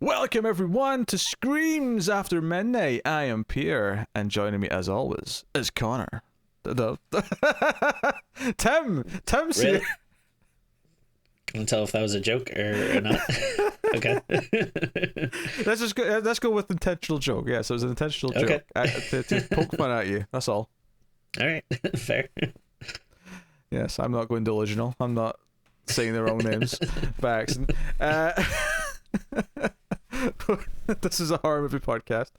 Welcome everyone to Screams After Midnight. I am Pierre, and joining me as always is Connor. Tim's Really? here. Can't tell if that was a joke or not. Okay. Let's go with intentional joke. Yes, it was an intentional Okay. joke to poke fun at you. That's all. All right. Fair. Yes, I'm not going delusional. I'm not saying the wrong names by accident. This is a horror movie podcast.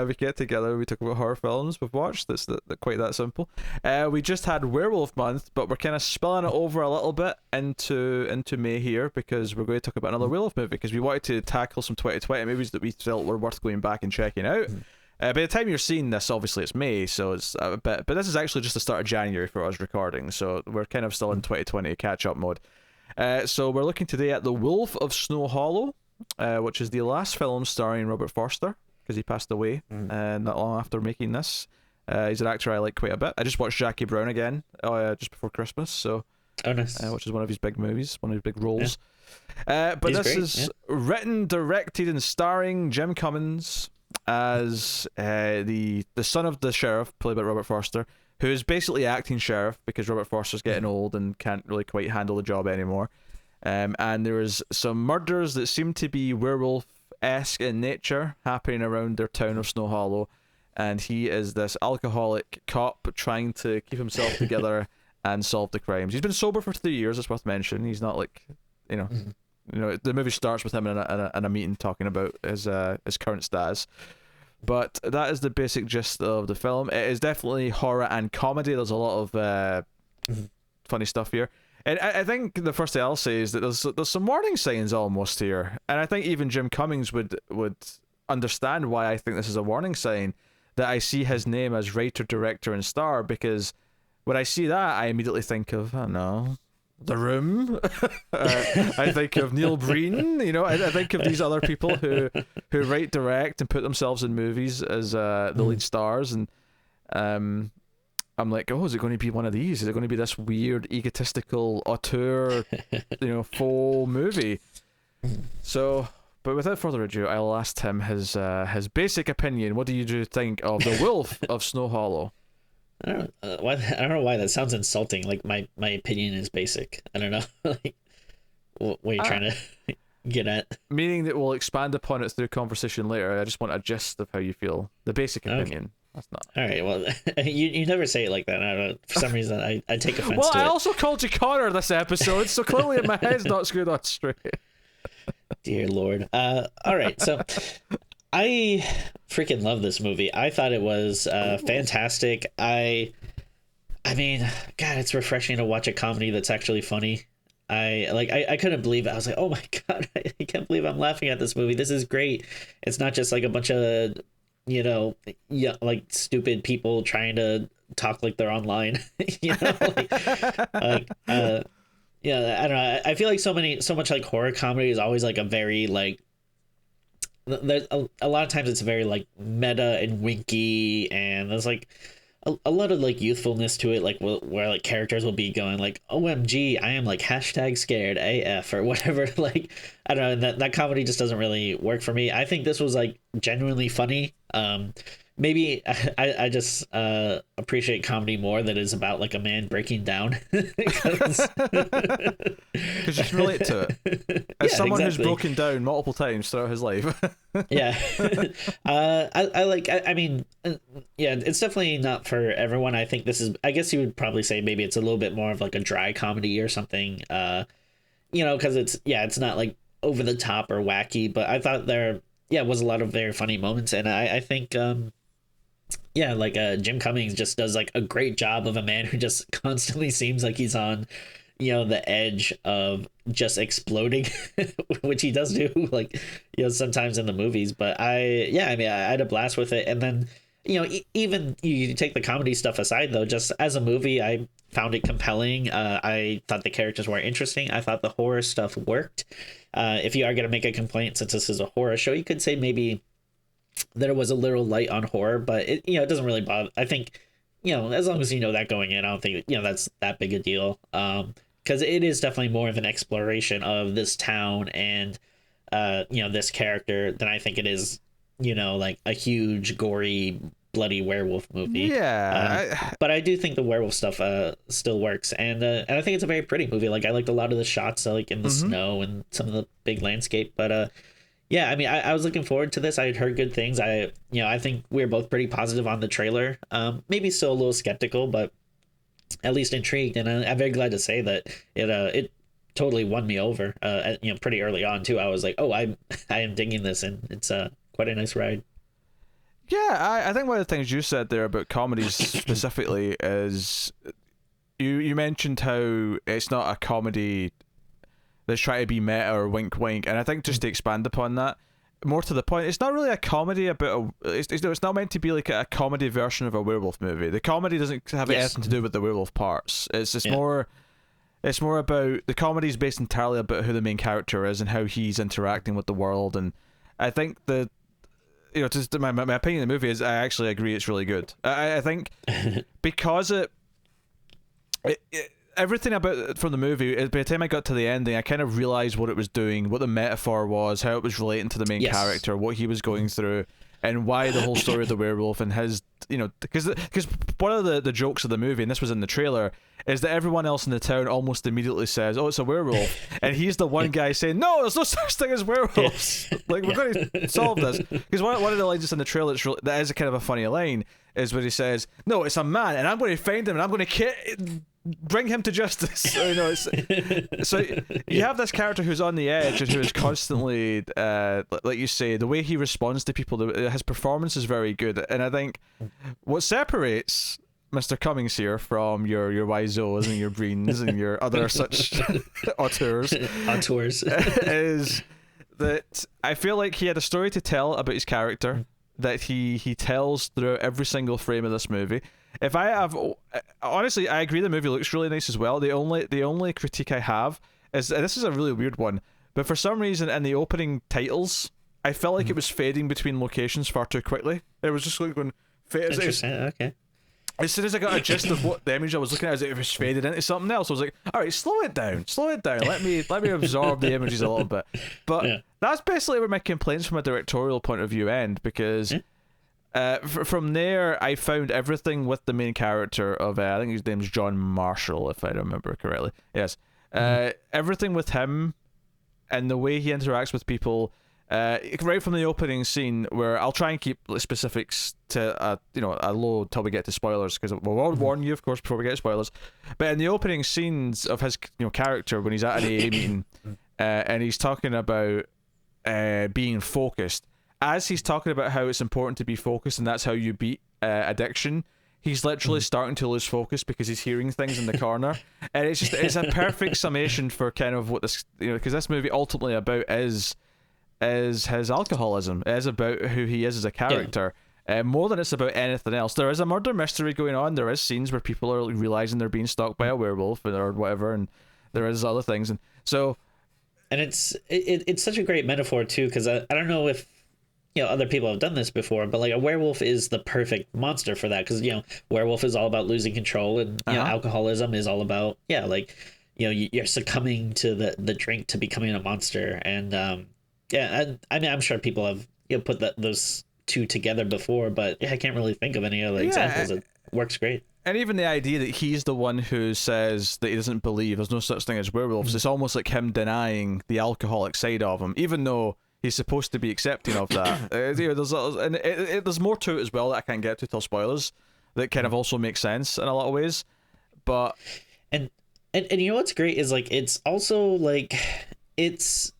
We get together, we talk about horror films we've watched. That's quite that simple. We just had Werewolf Month, but we're kind of spilling it over a little bit into May here because we're going to talk about another werewolf movie because we wanted to tackle some 2020 movies that we felt were worth going back and checking out. By the time you're seeing this, obviously it's May, so it's a bit, but this is actually just the start of January for us recording, so we're kind of still in 2020 catch-up mode. So we're looking today at The Wolf of Snow Hollow, which is the last film starring Robert Forster, because he passed away not long after making this. He's an actor I like quite a bit. I just watched Jackie Brown again just before Christmas, so Oh, nice. which is one of his big movies, one of his big roles. But He's this great, is written, directed, and starring Jim Cummins as the son of the sheriff, played by Robert Forster, who is basically acting sheriff because Robert Forster's getting old and can't really quite handle the job anymore. And there is some murders that seem to be werewolf-esque in nature happening around their town of Snow Hollow, and he is this alcoholic cop trying to keep himself together and solve the crimes. He's been sober for 3 years, it's worth mentioning. He's not like, the movie starts with him in a meeting talking about his current status. But that is the basic gist of the film. It is definitely horror and comedy. There's a lot of funny stuff here. And I think the first thing I'll say is that there's some warning signs almost here. And I think even Jim Cummings would understand why I think this is a warning sign, that I see his name as writer, director, and star, because when I see that, I immediately think of, I don't know, The Room. I think of Neil Breen. I think of these other people who write, direct, and put themselves in movies as the lead stars, and I'm like, oh, is it going to be one of these? Is it going to be this weird, egotistical auteur, faux movie? So, but without further ado, I'll ask Tim his basic opinion. What do you think of The Wolf of Snow Hollow? I don't know why that sounds insulting. Like my opinion is basic. I don't know. Like, what are you trying to get at? Meaning that we'll expand upon it through conversation later. I just want a gist of how you feel. The basic opinion. Okay. That's not. All right. Well, you never say it like that. I don't know. For some reason, I take offense well, to I it. also called you Connor this episode, so clearly my head's not screwed on straight. Dear Lord. All right. So I freaking love this movie. I thought it was fantastic. I mean, God, it's refreshing to watch a comedy that's actually funny. I couldn't believe it. I was like, oh my God, I can't believe I'm laughing at this movie. This is great. It's not just like a bunch of, like stupid people trying to talk like they're online, yeah, I don't know. I feel like so much like horror comedy is always like a very like, there's a lot of times it's very like meta and winky, and there's like a lot of like youthfulness to it, like where like characters will be going like, OMG, I am like #scared AF or whatever. Like, I don't know, and that comedy just doesn't really work for me. I think this was like genuinely funny. Maybe I just appreciate comedy more that is about like a man breaking down, because you can relate to it as someone who's broken down multiple times throughout his life. Yeah. I mean, yeah, it's definitely not for everyone. I think this is, I guess you would probably say maybe it's a little bit more of like a dry comedy or something, because it's not like over the top or wacky, but I thought there was a lot of very funny moments, and I think Jim Cummings just does like a great job of a man who just constantly seems like he's on the edge of just exploding, which he does do like sometimes in the movies. But I had a blast with it. And then even you take the comedy stuff aside, though, just as a movie, I found it compelling. I thought the characters were interesting. I thought the horror stuff worked. If you are going to make a complaint, since this is a horror show, you could say maybe there was a little light on horror, but it doesn't really bother. I think as long as you know that going in, I don't think that's that big a deal, because it is definitely more of an exploration of this town and this character than I think it is, like a huge gory bloody werewolf movie. Yeah, but I do think the werewolf stuff still works, and I think it's a very pretty movie. Like I liked a lot of the shots, like in the snow and some of the big landscape. But yeah, I mean, I was looking forward to this. I had heard good things. I think we were both pretty positive on the trailer. Maybe still a little skeptical, but at least intrigued. And I'm very glad to say that it totally won me over. Pretty early on too. I was like, oh, I am digging this, and it's quite a nice ride. Yeah, I think one of the things you said there about comedies specifically is you mentioned how it's not a comedy that's trying to be meta or wink wink, and I think just to expand upon that, more to the point, it's not really a comedy about it's not meant to be like a comedy version of a werewolf movie. The comedy doesn't have anything to do with the werewolf parts. It's more about the comedy is based entirely about who the main character is and how he's interacting with the world. And I think just my opinion of the movie is I actually agree it's really good. I think because everything about it from the movie, by the time I got to the ending, I kind of realized what it was doing, what the metaphor was, how it was relating to the main character, what he was going through, and why the whole story of the werewolf and his, because one of the jokes of the movie, and this was in the trailer, is that everyone else in the town almost immediately says, oh, it's a werewolf, and he's the one guy saying, no, there's no such thing as werewolves. Like, we're going to solve this. Because one of the lines in the trailer that is a kind of a funny line is when he says, no, it's a man, and I'm going to find him, and I'm going to bring him to justice. So you have this character who's on the edge and who is constantly, like you say, the way he responds to people, his performance is very good. And I think what separates Mr. Cummings here from your Wiseaus and your Breens and your other such auteurs is that I feel like he had a story to tell about his character that he tells throughout every single frame of this movie. Honestly, I agree the movie looks really nice as well. The only critique I have is, and this is a really weird one, but for some reason in the opening titles, I felt like it was fading between locations far too quickly. It was just like going Interesting. Okay. As soon as I got a gist of what the image I was looking at, it was faded into something else. I was like, all right, slow it down. Let me absorb the images a little bit. But that's basically where my complaints from a directorial point of view end, because from there I found everything with the main character of I think his name's John Marshall, if I remember correctly. Yes, everything with him and the way he interacts with people. Right from the opening scene, where I'll try and keep the specifics to a low till we get to spoilers, because we'll warn you, of course, before we get to spoilers. But in the opening scenes of his character, when he's at an AA meeting and he's talking about being focused, as he's talking about how it's important to be focused and that's how you beat addiction, he's literally starting to lose focus because he's hearing things in the corner. And it's a perfect summation for kind of what this, because this movie ultimately about is his alcoholism. It is about who he is as a character, more than it's about anything else. There is a murder mystery going on. There is scenes where people are realizing they're being stalked by a werewolf or whatever, and there is other things. And so, and it's such a great metaphor too, because I don't know if other people have done this before, but like a werewolf is the perfect monster for that, because werewolf is all about losing control, and alcoholism is all about you're succumbing to the drink to becoming a monster. And I mean, I'm sure people have put those two together before, but I can't really think of any other examples. It works great. And even the idea that he's the one who says that he doesn't believe there's no such thing as werewolves, it's almost like him denying the alcoholic side of him, even though he's supposed to be accepting of that. There's more to it as well that I can't get to till spoilers, that kind of also makes sense in a lot of ways. But and what's great is like it's also like it's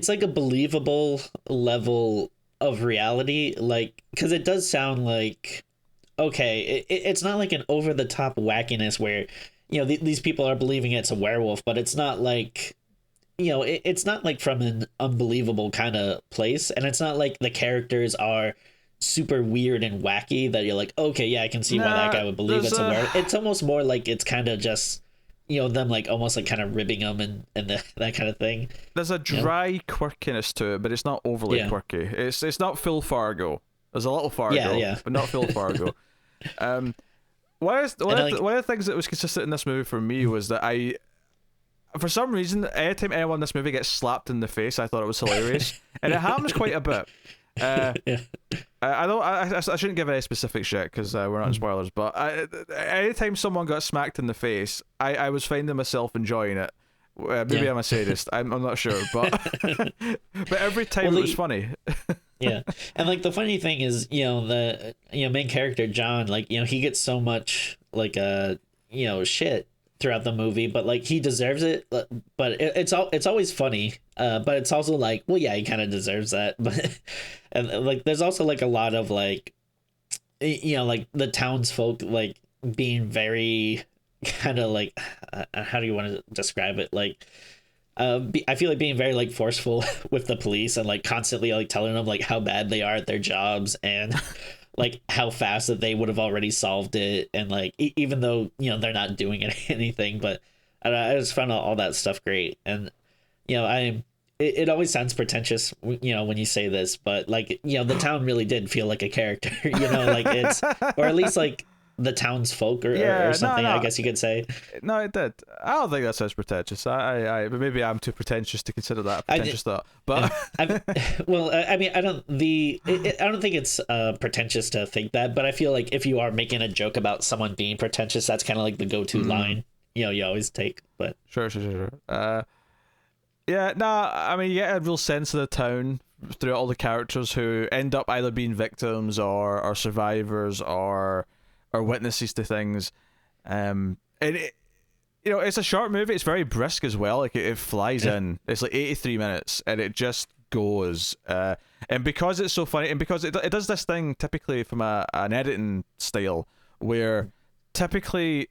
like a believable level of reality, like, because it does sound like, okay, it's not like an over the top wackiness where these people are believing it's a werewolf, but it's not like it's not like from an unbelievable kind of place, and it's not like the characters are super weird and wacky that you're like, okay, yeah, I can see why that guy would believe it's a werewolf. It's almost more like it's kind of just them like almost like kind of ribbing them and that kind of thing. There's a dry quirkiness to it, but it's not overly quirky. It's not full Fargo. There's a little Fargo, but not full Fargo. One of the things that was consistent in this movie for me was that for some reason, anytime anyone in this movie gets slapped in the face, I thought it was hilarious, and it happens quite a bit. Yeah. I shouldn't give any specific shit because we're not in spoilers, but anytime someone got smacked in the face, I was finding myself enjoying it. Maybe I'm a sadist. I'm not sure, but but every time it was funny. Yeah, and like the funny thing is, the main character John, like he gets so much like shit throughout the movie, but like he deserves it. But it's always funny. But it's also like, well, yeah, he kind of deserves that. But and like there's also like a lot of like like the townsfolk like being very kind of like how do you want to describe it, like I feel like being very like forceful with the police and like constantly like telling them like how bad they are at their jobs and like how fast that they would have already solved it, and like even though they're not doing anything. But I just found all that stuff great. And it always sounds pretentious when you say this, but like the town really did feel like a character. Like it's, or at least like the townsfolk or something. No. I guess you could say. No, it did. I don't think that sounds pretentious. But maybe I'm too pretentious to consider that a pretentious thought. But well, I mean, I don't think it's pretentious to think that. But I feel like if you are making a joke about someone being pretentious, that's kind of like the go-to line. You always take. But sure. Yeah, I mean, you get a real sense of the town throughout all the characters who end up either being victims or survivors or witnesses to things. And it's a short movie. It's very brisk as well. Like it flies in. It's like 83 minutes and it just goes. And because it's so funny, and because it does this thing typically from an editing style where typically,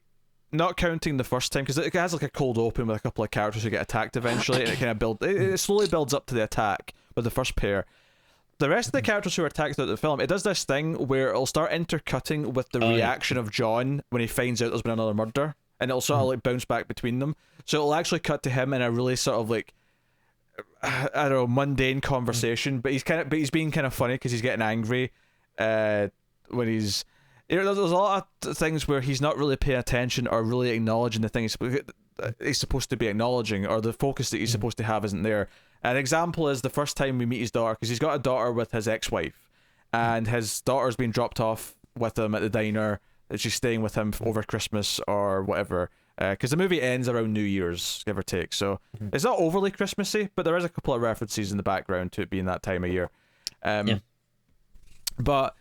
not counting the first time, because it has like a cold open with a couple of characters who get attacked eventually, and it kind of it slowly builds up to the attack with the first pair. The rest of the characters who are attacked throughout the film, it does this thing where it'll start intercutting with the reaction of John when he finds out there's been another murder, and it'll sort of like bounce back between them. So it'll actually cut to him in a really sort of like, I don't know, mundane conversation, but he's being kind of funny because he's getting angry when he's. There's a lot of things where he's not really paying attention or really acknowledging the things he's supposed to be acknowledging, or the focus that he's supposed to have isn't there. An example is the first time we meet his daughter, because he's got a daughter with his ex-wife, and his daughter's been dropped off with him at the diner, and she's staying with him over Christmas or whatever, because the movie ends around New Year's, give or take, so it's not overly Christmassy, but there is a couple of references in the background to it being that time of year. But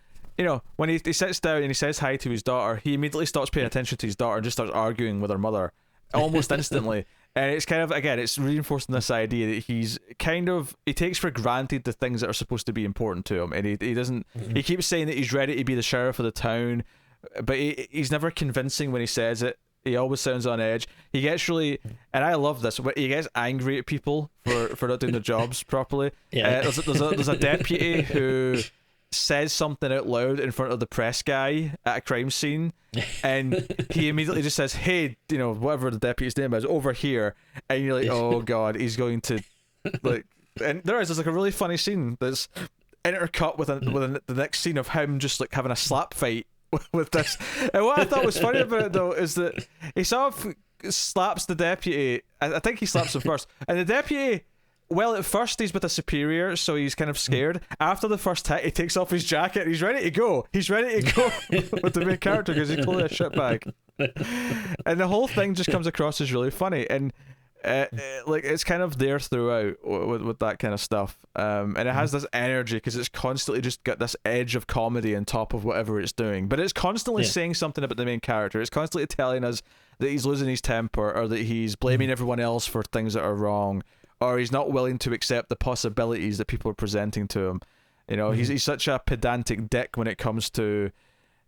when he sits down and he says hi to his daughter, he immediately stops paying attention to his daughter and just starts arguing with her mother almost instantly. And it's kind of, again, it's reinforcing this idea that he takes for granted the things that are supposed to be important to him, and he doesn't. He keeps saying that he's ready to be the sheriff of the town, but he's never convincing when he says it. He always sounds on edge. He gets really, and I love this, he gets angry at people for not doing their jobs properly. There's a deputy who says something out loud in front of the press guy at a crime scene, and he immediately just says, "Hey, whatever the deputy's name is, over here," and you're like, "Oh God, he's going to like." And there's like a really funny scene that's intercut with the next scene of him just like having a slap fight with this. And what I thought was funny about it though is that he sort of slaps the deputy. I think he slaps him first, and the deputy. Well, at first he's with a superior, so he's kind of scared. After the first hit, he takes off his jacket and he's ready to go. He's ready to go with the main character because he's clearly a shitbag. And the whole thing just comes across as really funny. And like it's kind of there throughout with that kind of stuff. And it has this energy because it's constantly just got this edge of comedy on top of whatever it's doing. But it's constantly saying something about the main character. It's constantly telling us that he's losing his temper, or that he's blaming everyone else for things that are wrong, or he's not willing to accept the possibilities that people are presenting to him. He's such a pedantic dick when it comes to,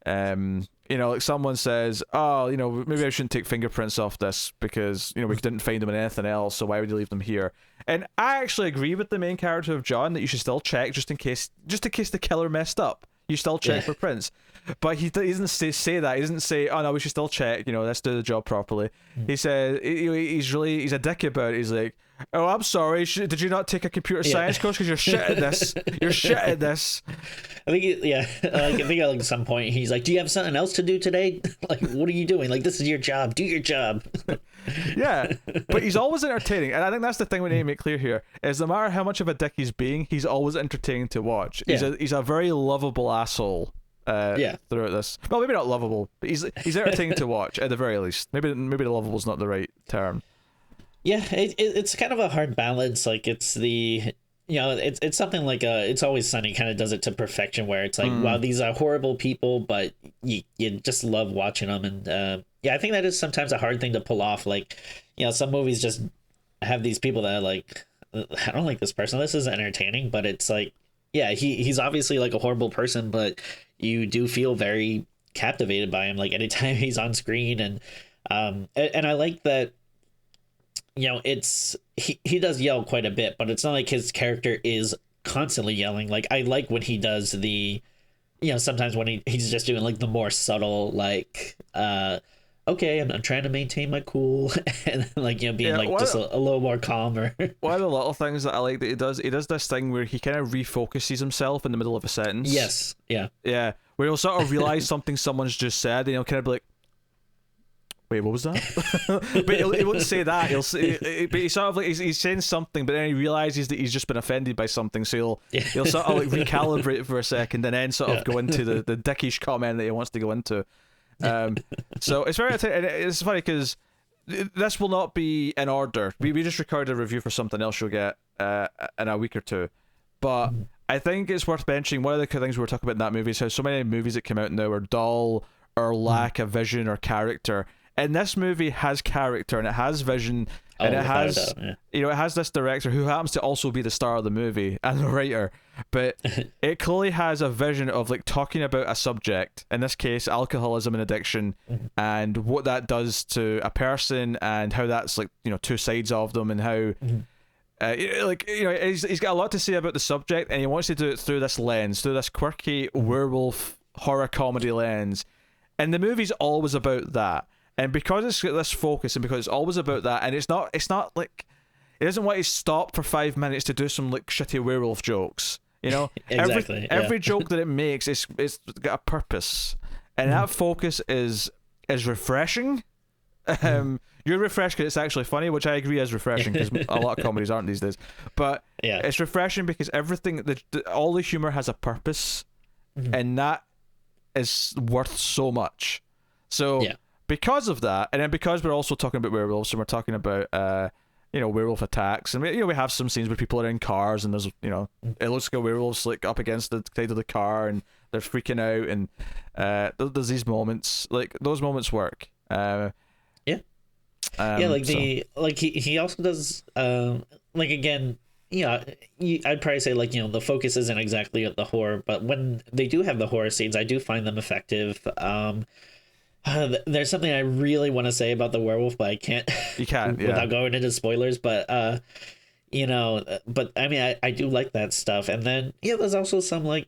like someone says, "Oh, maybe I shouldn't take fingerprints off this because we didn't find them in anything else, so why would you leave them here?" And I actually agree with the main character of John that you should still check just in case the killer messed up. You still check for prints. But he doesn't say that. He doesn't say, "Oh no, we should still check. Let's do the job properly." He says he's a dick about it. He's like, "Oh, I'm sorry. Did you not take a computer science course? Because you're shit at this. You're shit at this." I think, I think at some point he's like, "Do you have something else to do today? Like, what are you doing? Like, this is your job. Do your job." Yeah, but he's always entertaining, and I think that's the thing we need to make clear here: is no matter how much of a dick he's being, he's always entertaining to watch. He's a very lovable asshole. Throughout this, well, maybe not lovable, but he's entertaining to watch at the very least. Maybe the lovable is not the right term. Yeah, it's kind of a hard balance. Like it's it's something like It's Always Sunny kind of does it to perfection, where it's like, wow, these are horrible people, but you just love watching them. And I think that is sometimes a hard thing to pull off. Like, some movies just have these people that are like, I don't like this person, this is entertaining, but it's like, yeah, he's obviously like a horrible person, but you do feel very captivated by him, like anytime he's on screen. And I like that, it's he does yell quite a bit, but it's not like his character is constantly yelling. Like, I like when he does the, sometimes when he's just doing like the more subtle, like, okay, I'm trying to maintain my cool, and like, being like just a little more calmer. One of the little things that I like that he does this thing where he kind of refocuses himself in the middle of a sentence. Yes. Yeah, where he'll sort of realize something someone's just said, and he'll kind of be like, wait, what was that? But he won't say that. He'll say, but he's sort of like he's saying something, but then he realizes that he's just been offended by something, so he'll sort of like recalibrate for a second, and then sort of go into the dickish comment that he wants to go into. So it's very it's funny because this will not be in order. We just recorded a review for something else you'll get in a week or two, but I think it's worth mentioning one of the things we were talking about in that movie is how so many movies that come out now are dull or lack a vision or character. And this movie has character and it has vision, and it has it has this director who happens to also be the star of the movie and the writer, but it clearly has a vision of like talking about a subject, in this case alcoholism and addiction, and what that does to a person, and how that's like two sides of them, and how he's got a lot to say about the subject, and he wants to do it through this lens, through this quirky werewolf horror comedy lens, and the movie's always about that. And because it's got this focus, and because it's always about that, and it's not like it doesn't want to stop for 5 minutes to do some like shitty werewolf jokes, Exactly. Every joke that it makes it's got a purpose, and that focus is refreshing. You're refreshed because it's actually funny, which I agree is refreshing because a lot of comedies aren't these days. But it's refreshing because everything, all the humor has a purpose, and that is worth so much. So. Yeah. Because of that, and then because we're also talking about werewolves, and we're talking about werewolf attacks, and we have some scenes where people are in cars, and there's it looks like a werewolf's like up against the side of the car, and they're freaking out, and there's these moments, like those moments work. He also does like, again, I'd probably say like the focus isn't exactly at the horror, but when they do have the horror scenes, I do find them effective. There's something I really want to say about the werewolf, but I can't. You can't, without going into spoilers. But but I mean, I do like that stuff. And then there's also some like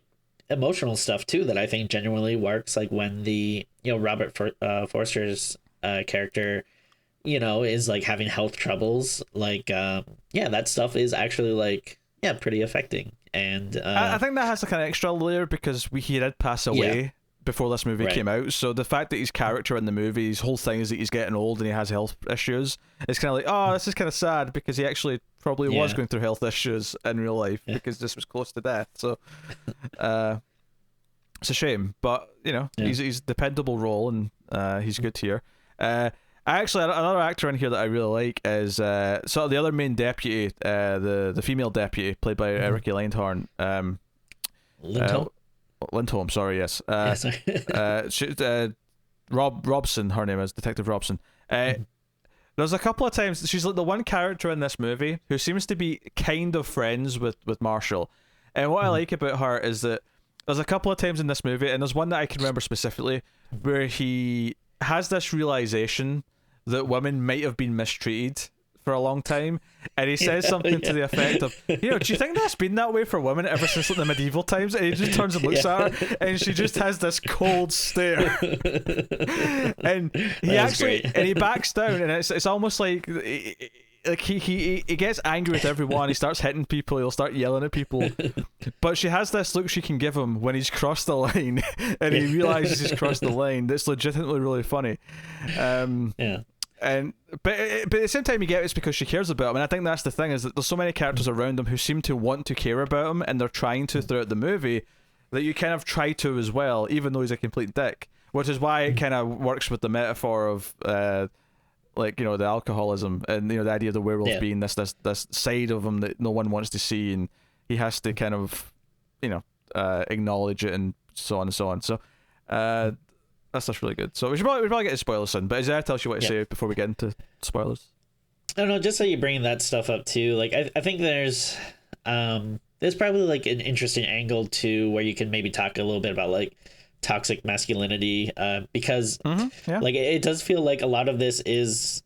emotional stuff too that I think genuinely works. Like when the Robert Forster's character, is like having health troubles. Like that stuff is actually like pretty affecting. And I think that has a kind of extra layer because he did pass away. Before this movie came out, so the fact that his character in the movie, his whole thing is that he's getting old and he has health issues, it's kind of like, oh, this is kind of sad because he actually probably was going through health issues in real life because this was close to death. So it's a shame, but he's a dependable role, and he's good here. Actually, another actor in here that I really like is sort of the other main deputy, the female deputy played by Ricky Lindhorn. Lindholm, sorry, yes. Robson, her name is, Detective Robson. There's a couple of times, she's like the one character in this movie who seems to be kind of friends with Marshall. And what I like about her is that there's a couple of times in this movie, and there's one that I can remember specifically, where he has this realization that women might have been mistreated for a long time, and he says something to the effect of, do you think that's been that way for women ever since like the medieval times? And he just turns and looks at her, and she just has this cold stare. And he backs down, and it's almost like he gets angry with everyone. He starts hitting people. He'll start yelling at people. But she has this look she can give him when he's crossed the line, and he realizes he's crossed the line. That's legitimately really funny. And but at the same time, you get it's because she cares about him, and I think that's the thing is that there's so many characters around him who seem to want to care about him, and they're trying to throughout the movie, that you kind of try to as well, even though he's a complete dick. Which is why it kind of works with the metaphor of like, you know, the alcoholism and, you know, the idea of the werewolf being this side of him that no one wants to see, and he has to kind of, you know, acknowledge it and so on and so on. So that's really good. So we should probably get to spoilers soon. But is there anything else you want to say before we get into spoilers? I don't know, just so you bring that stuff up too. Like I think there's probably like an interesting angle to where you can maybe talk a little bit about like toxic masculinity, because like it does feel like a lot of this is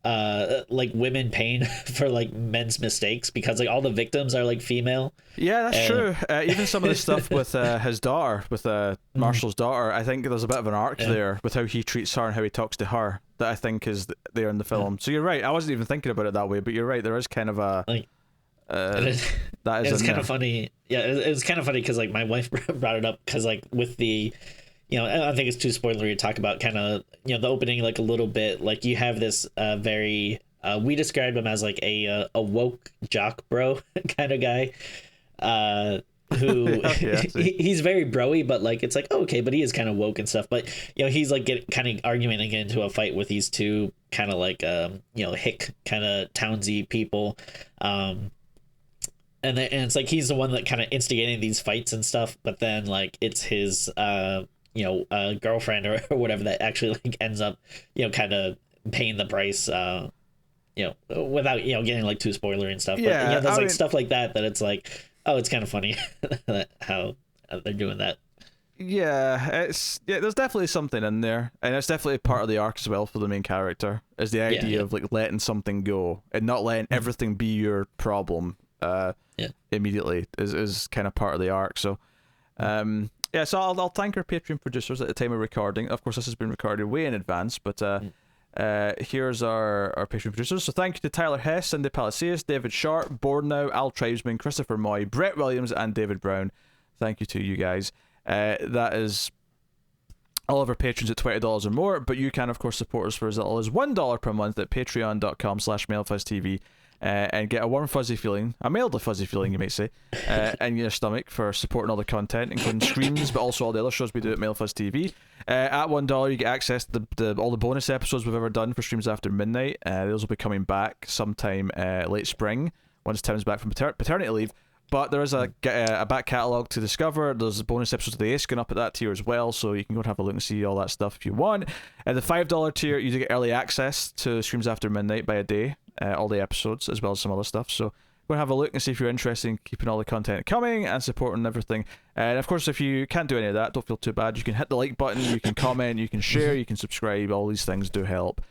like women paying for like men's mistakes, because like all the victims are like female. Yeah, that's true. Even some of the stuff with his daughter, with Marshall's daughter, I think there's a bit of an arc there with how he treats her and how he talks to her that I think is there in the film. So you're right. I wasn't even thinking about it that way, but you're right. There is kind of a like that is it's kind of funny. Yeah, it's kind of funny because like my wife brought it up because like with the, you know, I don't think it's too spoilery to talk about kind of, you know, the opening like a little bit. Like you have this very we described him as like a woke jock bro kind of guy, who he's very broy, but like it's like, oh, okay, but he is kind of woke and stuff. But you know, he's like kind of arguing and getting into a fight with these two kind of like you know, hick kind of townsy people, and it's like he's the one that kind of instigating these fights and stuff, but then like it's his you know, girlfriend or whatever that actually like ends up, you know, kind of paying the price, you know, without, you know, getting like too spoilery and stuff. But yeah, there's like stuff like that it's like, oh, it's kind of funny how they're doing that. Yeah, there's definitely something in there, and it's definitely part of the arc as well for the main character, is the idea of like letting something go and not letting everything be your problem immediately is kind of part of the arc. So so I'll thank our Patreon producers at the time of recording. Of course, this has been recorded way in advance, but here's our Patreon producers. So thank you to Tyler Hess, Cindy Palacios, David Sharp, Bornow, Al Tribesman, Christopher Moy, Brett Williams, and David Brown. Thank you to you guys. That is all of our patrons at $20 or more, but you can of course support us for as little as $1 per month at patreon.com/MailFuzzTV, and get a warm fuzzy feeling, a mildly fuzzy feeling you might say, in your stomach for supporting all the content, including Screams, but also all the other shows we do at MailFuzz TV. At $1 you get access to all the bonus episodes we've ever done for Streams After Midnight. Those will be coming back sometime late spring, once Tim's back from paternity leave. But there is a back catalogue to discover. There's bonus episodes of The Ace going up at that tier as well, so you can go and have a look and see all that stuff if you want. At the $5 tier, you do get early access to Streams After Midnight by a day, all the episodes, as well as some other stuff. So go and have a look and see if you're interested in keeping all the content coming and supporting everything. And of course, if you can't do any of that, don't feel too bad. You can hit the like button, you can comment, you can share, you can subscribe. All these things do help.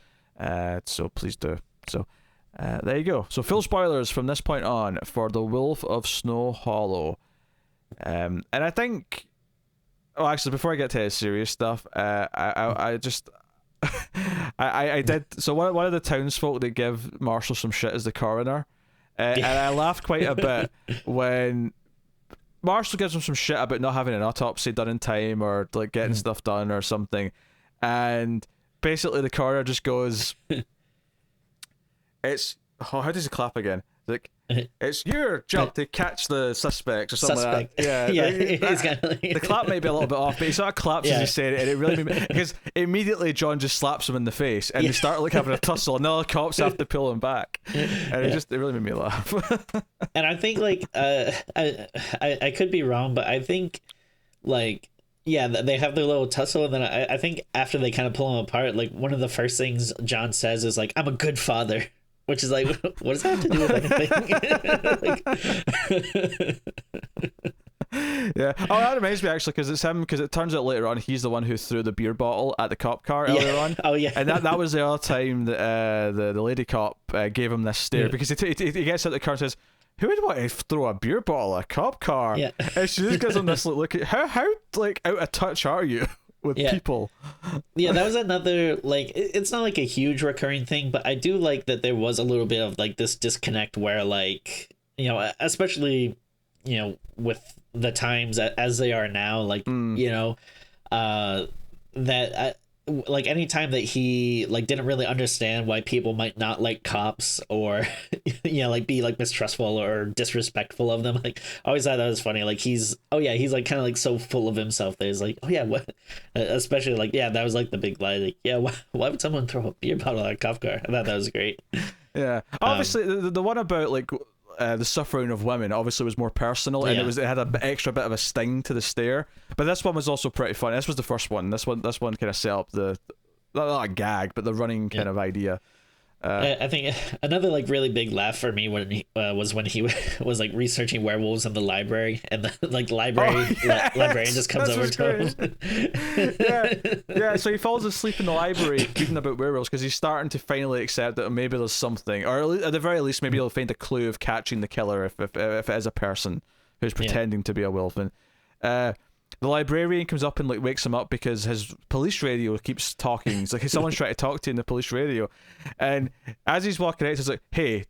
So please do. So there you go. So full spoilers from this point on for The Wolf of Snow Hollow. And I think, actually, before I get to the serious stuff, I just I did. So one of the townsfolk that give Marshall some shit is the coroner, and I laughed quite a bit when Marshall gives him some shit about not having an autopsy done in time or like getting stuff done or something, and basically the coroner just goes, "It's how does he clap again? Like, it's your job to catch the suspects or something like that." Yeah, the clap might be a little bit off, but he sort of claps as he said it, and it really made me, because immediately John just slaps him in the face, and they start like having a tussle, and all the cops have to pull him back, and it really made me laugh. And I think like I could be wrong, but I think like, yeah, they have their little tussle, and then I think after they kind of pull him apart, like one of the first things John says is like, "I'm a good father." Which is like, what does that have to do with anything? Yeah. Oh, that reminds me actually, because it's him. Because it turns out later on he's the one who threw the beer bottle at the cop car earlier on. Oh yeah. And that was the other time that the lady cop gave him this stare, because he gets out the car and says, "Who would want to throw a beer bottle at a cop car?" Yeah. And she just gives him this look at how like out of touch are you with people? Yeah, that was another, like, it's not like a huge recurring thing, but I do like that there was a little bit of like this disconnect where, like, you know, especially, you know, with the times as they are now, like, you know, that like anytime that he like didn't really understand why people might not like cops or like be like mistrustful or disrespectful of them, like I always thought that was funny. Like he's like kind of like so full of himself that he's like, oh yeah, what, especially like, yeah, that was like the big lie, like, yeah, why would someone throw a beer bottle at a cop car? I thought that was great. Yeah, obviously the one about like the suffering of women obviously was more personal, and it had an extra bit of a sting to the stare. But this one was also pretty funny. This was the first one. This one kind of set up the not a gag, but the running kind of idea. I think another like really big laugh for me was when he was like researching werewolves in the library, and the like librarian just comes over to him. yeah. So he falls asleep in the library reading about werewolves because he's starting to finally accept that maybe there's something, or at the very least, maybe he'll find a clue of catching the killer if it is a person who's pretending to be a wolf. And the librarian comes up and like wakes him up because his police radio keeps talking. It's like, hey, someone's trying to talk to you in the police radio. And as he's walking out, he's like, hey,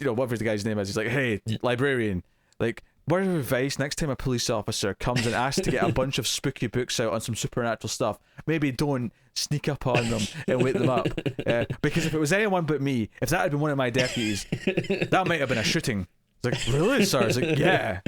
whatever the guy's name is, he's like, hey, librarian, like, word of advice, next time a police officer comes and asks to get a bunch of spooky books out on some supernatural stuff, maybe don't sneak up on them and wake them up. Because if it was anyone but me, if that had been one of my deputies, that might have been a shooting. It's like, really, sir? It's like, yeah,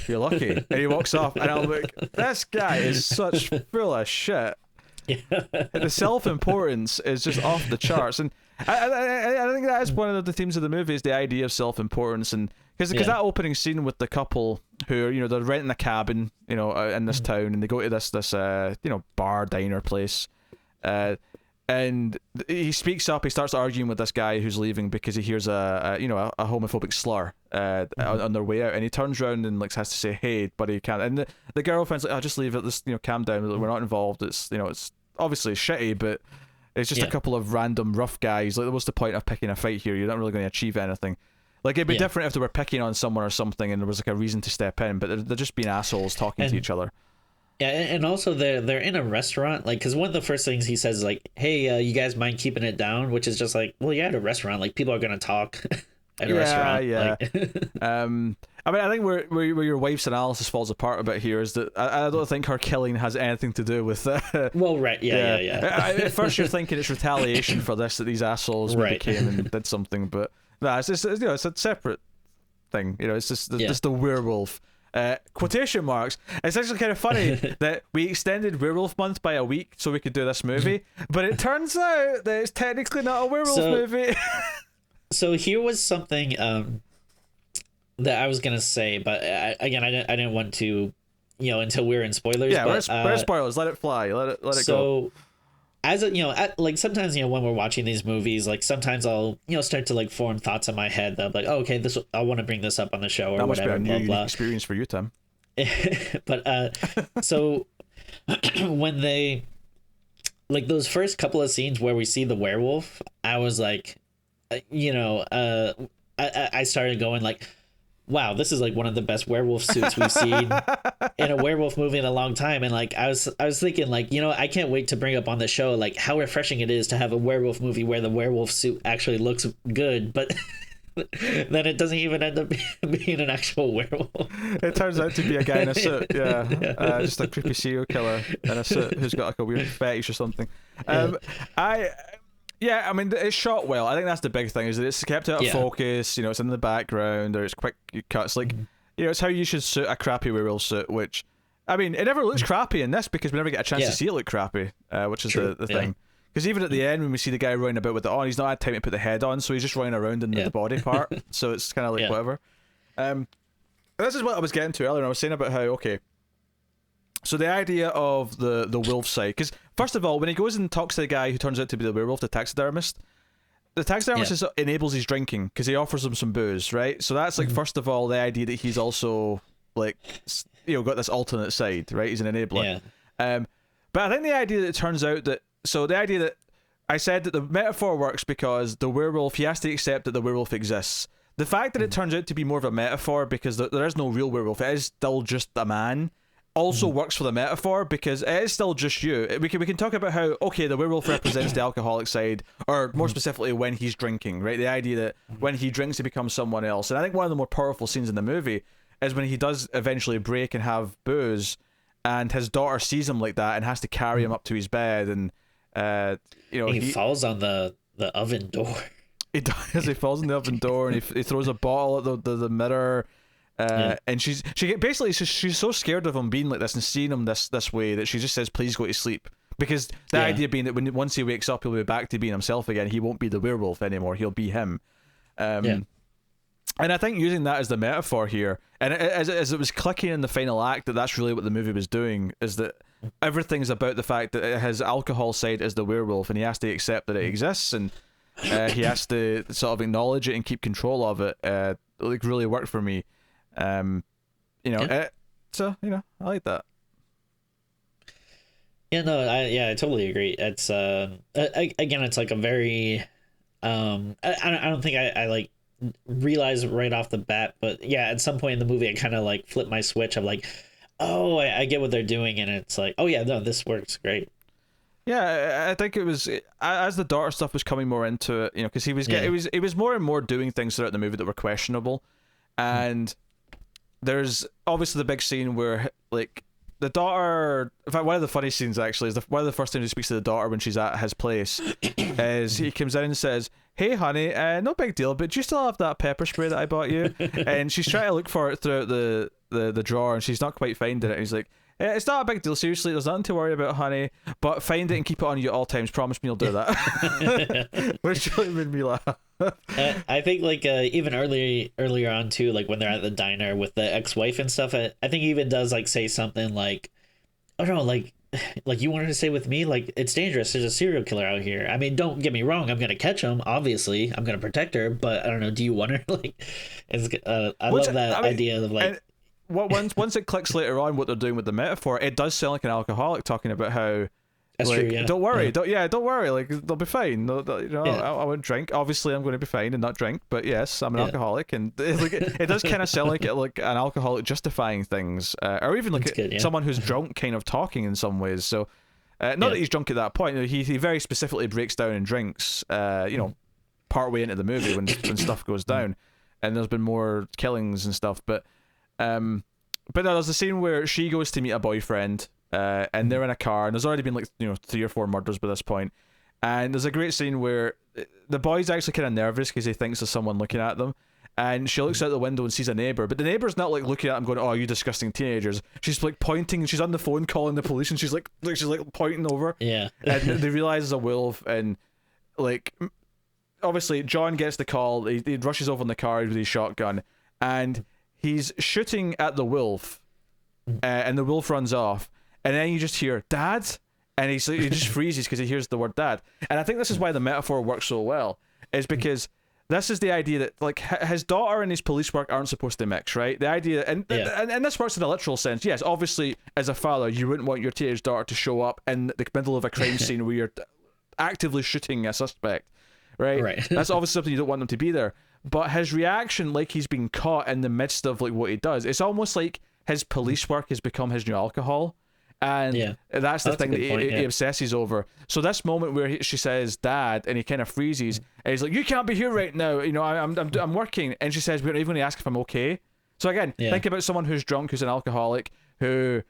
you're lucky. And he walks off, and I'm like, this guy is such full of shit. The self-importance is just off the charts. And I think that is one of the themes of the movie, is the idea of self-importance. And because that opening scene with the couple who are, they're renting a cabin, in this town, and they go to this bar, diner place. And he speaks up. He starts arguing with this guy who's leaving because he hears a homophobic slur on their way out. And he turns around and like has to say, "Hey, buddy, you can't." And the girlfriend's like, "Oh, just leave it. This, calm down. We're not involved. It's it's obviously shitty, but it's just a couple of random rough guys. Like, what's the point of picking a fight here? You're not really going to achieve anything." Like, it'd be different if they were picking on someone or something, and there was like a reason to step in. But they're just being assholes talking to each other. Yeah, and also they're in a restaurant, like, because one of the first things he says is like, hey, you guys mind keeping it down? Which is just like, well, you're at a restaurant, like, people are gonna talk at a restaurant. Yeah. Like... I mean, I think where your wife's analysis falls apart a bit here is that I don't think her killing has anything to do with well, right, yeah. At first you're thinking it's retaliation for this, that these assholes came and did something, but no, it's just, it's a separate thing. It's just the werewolf. Quotation marks. It's actually kind of funny that we extended Werewolf Month by a week so we could do this movie, but it turns out that it's technically not a werewolf movie. So here was something that I was gonna say, but I didn't want to, until we're in spoilers. Yeah, but, we're spoilers. Let it fly. Let it go. So, as like sometimes when we're watching these movies, like sometimes I'll start to like form thoughts in my head that I'm like, oh, okay, I want to bring this up on the show or that whatever. Must be a new experience for you, Tim. But so when they like those first couple of scenes where we see the werewolf, I was like, I started going like, wow, this is like one of the best werewolf suits we've seen in a werewolf movie in a long time. And like I was thinking like, I can't wait to bring up on the show like how refreshing it is to have a werewolf movie where the werewolf suit actually looks good, but then it doesn't even end up being an actual werewolf. It turns out to be a guy in a suit, just a creepy serial killer in a suit who's got like a weird fetish or something. I mean, it's shot well. I think that's the big thing, is that it's kept out of focus, it's in the background, or it's quick cuts. Like, it's how you should suit a crappy werewolf suit, which, I mean, it never looks crappy in this because we never get a chance to see it look crappy, which is the thing. Because even at the end, when we see the guy running about with it on, he's not had time to put the head on, so he's just running around in the body part, so it's kind of like whatever. This is what I was getting to earlier, and I was saying about how, okay, so the idea of the wolf side, because first of all, when he goes and talks to the guy who turns out to be the werewolf, the taxidermist enables his drinking because he offers him some booze, right? So that's like first of all the idea that he's also like got this alternate side, right? He's an enabler. But I think the idea that it turns out that I said that the metaphor works because the werewolf, he has to accept that the werewolf exists. The fact that it turns out to be more of a metaphor because there is no real werewolf, it is still just a man, also works for the metaphor because it is still just you. We can talk about how, okay, the werewolf represents the alcoholic side, or more specifically when he's drinking, right? The idea that when he drinks he becomes someone else. And I think one of the more powerful scenes in the movie is when he does eventually break and have booze, and his daughter sees him like that and has to carry him up to his bed, and You know, He falls on the oven door. he does. He falls in the oven door and he throws a bottle at the mirror. And she's so scared of him being like this and seeing him this way that she just says, "Please go to sleep." Because the idea being that once he wakes up, he'll be back to being himself again. He won't be the werewolf anymore. He'll be him. And I think using that as the metaphor here, and as it was clicking in the final act, that's really what the movie was doing, is that everything's about the fact that his alcohol side is the werewolf, and he has to accept that it exists, and he has to sort of acknowledge it and keep control of it. Like really worked for me. So I like that. Yeah, no, I totally agree. It's again, it's like a very I don't think I like realize right off the bat, but yeah, at some point in the movie I kind of like flip my switch of like, oh, I get what they're doing, and it's like, oh yeah, no, this works great. Yeah, I think it was as the daughter stuff was coming more into it, because he was more and more doing things throughout the movie that were questionable, and there's obviously the big scene where like the daughter. In fact, one of the funny scenes actually is one of the first times he speaks to the daughter when she's at his place. Is he comes in and says, "Hey, honey, no big deal, but do you still have that pepper spray that I bought you?" And she's trying to look for it throughout the drawer, and she's not quite finding it. And he's like, "It's not a big deal, seriously. There's nothing to worry about, honey. But find it and keep it on you at all times. Promise me you'll do that." Which really made me laugh. I think like even earlier on too, like when they're at the diner with the ex-wife and stuff, I think he even does like say something like, "Oh no, like you wanted to stay with me? Like it's dangerous. There's a serial killer out here. I mean, don't get me wrong. I'm gonna catch him. Obviously, I'm gonna protect her. But I don't know. Do you want her?" Like, it's I love that idea of like. Once it clicks later on what they're doing with the metaphor, it does sound like an alcoholic talking about how. That's like, true, yeah. Don't worry, don't worry. Like they'll be fine. I won't drink. Obviously, I'm going to be fine and not drink. But yes, I'm an alcoholic, and it does kind of sound like an alcoholic justifying things, or even like someone who's drunk, kind of talking in some ways. So, not that he's drunk at that point. He very specifically breaks down and drinks. Part way into the movie when stuff goes down, and there's been more killings and stuff. But no, there's a scene where she goes to meet a boyfriend. And they're in a car, and there's already been like 3 or 4 murders by this point. And there's a great scene where the boy's actually kind of nervous because he thinks there's someone looking at them, and she looks out the window and sees a neighbor, but the neighbor's not like looking at him going, "Oh, you disgusting teenagers." She's like pointing, and she's on the phone calling the police, and she's like pointing over. Yeah. And they realize it's a wolf, and like obviously John gets the call. He rushes over in the car with his shotgun, and he's shooting at the wolf, and the wolf runs off. And then you just hear "Dad," and he just freezes because he hears the word "Dad." And I think this is why the metaphor works so well, is because this is the idea that like his daughter and his police work aren't supposed to mix, right? The idea, and this works in a literal sense. Yes, obviously, as a father, you wouldn't want your teenage daughter to show up in the middle of a crime scene where you're actively shooting a suspect, right? Right. That's obviously something you don't want them to be there. But his reaction, like he's being caught in the midst of like what he does, it's almost like his police work has become his new alcohol. And that's the thing that he obsesses over. So this moment where she says "Dad," and he kind of freezes, and he's like, "You can't be here right now. I'm working." And she says, "We're not even going to ask if I'm okay." So again, think about someone who's drunk, who's an alcoholic, who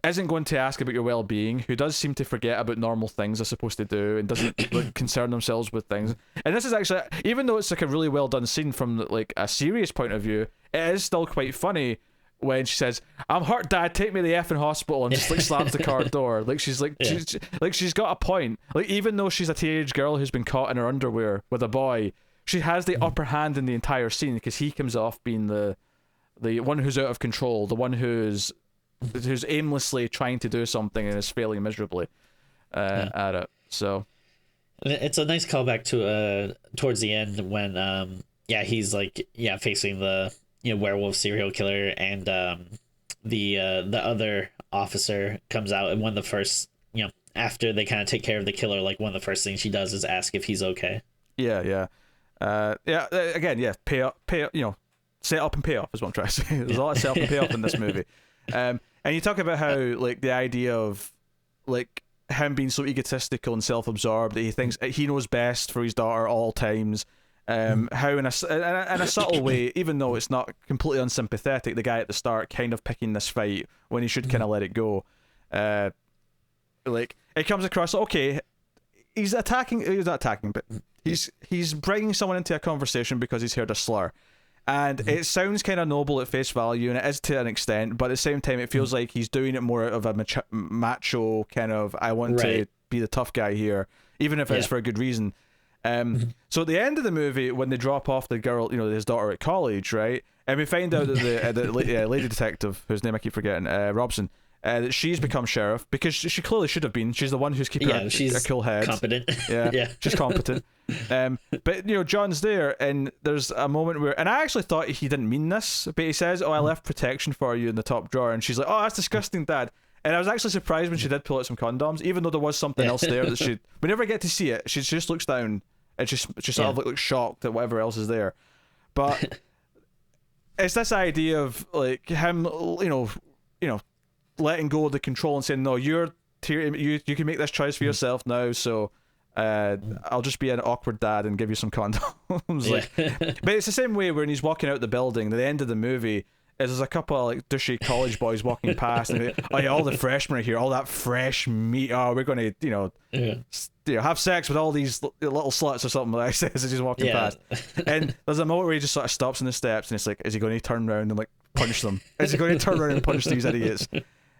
isn't going to ask about your well-being, who does seem to forget about normal things they're supposed to do, and doesn't like, concern themselves with things. And this is actually, even though it's like a really well done scene from like a serious point of view, it is still quite funny. When she says, "I'm hurt, Dad, take me to the effing hospital," and just like slams the car door, like she's like, she's got a point. Like even though she's a teenage girl who's been caught in her underwear with a boy, she has the upper hand in the entire scene because he comes off being the one who's out of control, the one who's aimlessly trying to do something and is failing miserably at it. So it's a nice callback to towards the end when he's like facing the werewolf serial killer, and the other officer comes out, and one of the first after they kind of take care of the killer, like one of the first things she does is ask if he's okay. Again, pay up, set up and pay off is what I'm trying to say. There's a lot of set up and pay off in this movie. And you talk about how like the idea of like him being so egotistical and self-absorbed that he thinks he knows best for his daughter at all times. How in a subtle way, even though it's not completely unsympathetic, the guy at the start kind of picking this fight when he should kind of let it go. Like it comes across, okay, he's attacking. He's not attacking, but he's bringing someone into a conversation because he's heard a slur. And it sounds kind of noble at face value, and it is to an extent, but at the same time, it feels like he's doing it more out of a macho kind of, I want to be the tough guy here, even if it's for a good reason. So at the end of the movie, when they drop off the girl, his daughter at college, right? And we find out that the lady detective, whose name I keep forgetting, Robson, that she's become sheriff because she clearly should have been. She's the one who's keeping a cool head. Competent. Yeah, she's competent. But John's there, and there's a moment where, and I actually thought he didn't mean this, but he says, "Oh, I left protection for you in the top drawer," and she's like, "Oh, that's disgusting, Dad." And I was actually surprised when she did pull out some condoms, even though there was something else there that we never get to see it. She just looks down and she sort of looks shocked at whatever else is there. But it's this idea of like him, letting go of the control and saying, "No, you can make this choice for yourself now." So I'll just be an awkward dad and give you some condoms. But it's the same way when he's walking out the building. At the end of the movie, there's a couple of like douchey college boys walking past, and oh yeah, all the freshmen are here, all that fresh meat. Oh, we're going to have sex with all these little sluts or something like that. As he's walking past, and there's a moment where he just sort of stops in the steps, and it's like, is he going to turn around and like punch them? Is he going to turn around and punch these idiots?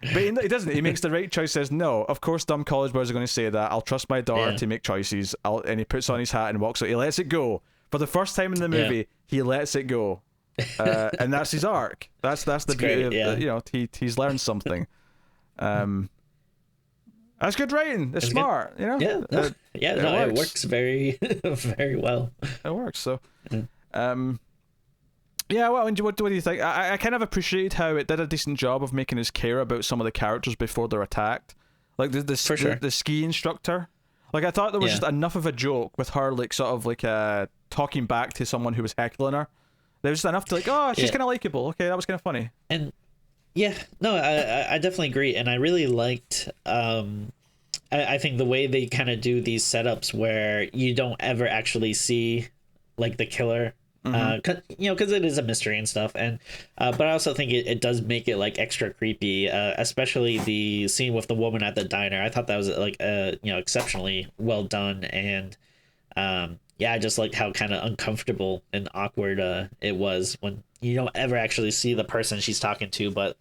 But he doesn't. He makes the right choice. Says, no, of course dumb college boys are going to say that. I'll trust my daughter to make choices. And he puts on his hat and walks out. He lets it go. For the first time in the movie, he lets it go. And that's his arc. That's the beauty of he's learned something. That's good writing. It's smart, It works very very well. It works. So yeah, well, what do you think? I kind of appreciated how it did a decent job of making us care about some of the characters before they're attacked. Like the ski instructor. Like, I thought there was just enough of a joke with her, like, sort of like talking back to someone who was heckling her. There was just enough to like, oh, she's kind of likable. Okay, that was kind of funny. And I definitely agree. And I really liked, I think the way they kind of do these setups where you don't ever actually see like the killer. Because it is a mystery and stuff, and but I also think it does make it like extra creepy, especially the scene with the woman at the diner. I thought that was like exceptionally well done, and I just liked how kind of uncomfortable and awkward it was when you don't ever actually see the person she's talking to. But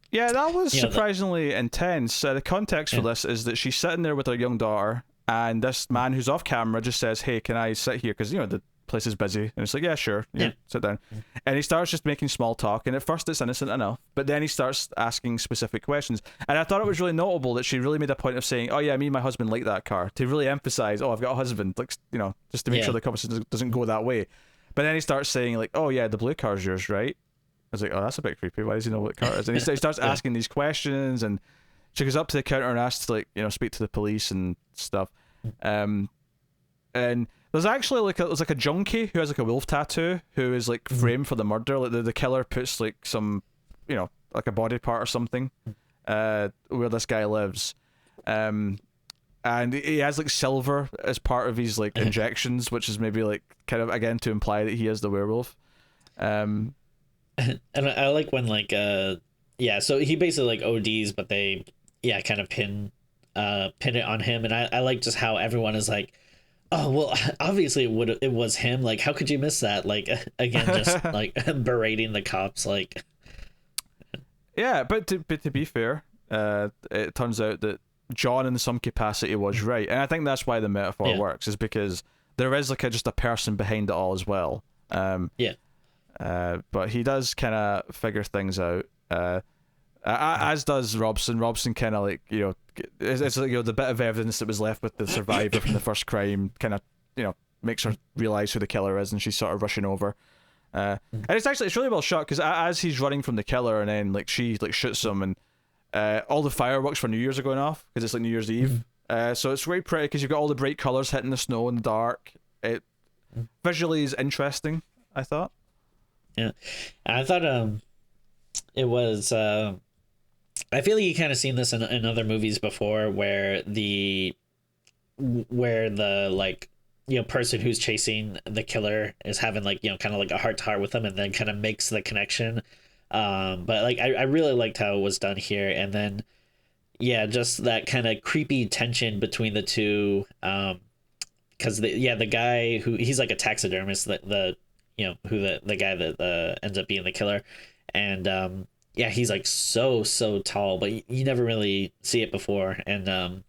yeah, that was surprisingly intense. The context for this is that she's sitting there with her young daughter, and this man who's off camera just says, "Hey, can I sit here?" Because the place is busy, and it's like, yeah, sure, sit down. And he starts just making small talk, and at first it's innocent enough, but then he starts asking specific questions, and I thought it was really notable that she really made a point of saying, oh yeah, me and my husband like that car, to really emphasize, oh, I've got a husband, like, just to make sure the conversation doesn't go that way. But then he starts saying like, oh yeah, the blue car's yours, right? I was like, oh, that's a bit creepy, why does he know what car it is? And he starts asking these questions, and she goes up to the counter and asks to like speak to the police and stuff. And there's actually like a junkie who has like a wolf tattoo who is like framed for the murder. Like the killer puts like some, like a body part or something, where this guy lives, and he has like silver as part of his like injections, which is maybe like kind of again to imply that he is the werewolf. And I like when like so he basically like ODs, but they kind of pin it on him, and I like just how everyone is like, oh well, obviously it was him. Like, how could you miss that? Like, again, just like berating the cops. Like, yeah, but to be fair, it turns out that John, in some capacity, was right, and I think that's why the metaphor works, is because there is like just a person behind it all as well. But he does kind of figure things out. As does Robson. Robson kind of like it's like the bit of evidence that was left with the survivor from the first crime kind of makes her realize who the killer is, and she's sort of rushing over. And it's really well shot, because as he's running from the killer, and then like she like shoots him, and all the fireworks for New Year's are going off because it's like New Year's Eve. So it's very pretty because you've got all the bright colors hitting the snow in the dark. It visually is interesting, I thought. Yeah, I thought it was. I feel like you kind of seen this in other movies before, where the like person who's chasing the killer is having like kind of like a heart to heart with them, and then kind of makes the connection. But like I really liked how it was done here, and then yeah, just that kind of creepy tension between the two. Because the guy who he's like a taxidermist, the you know who the guy that ends up being the killer, and yeah, he's like so tall, but you never really see it before, and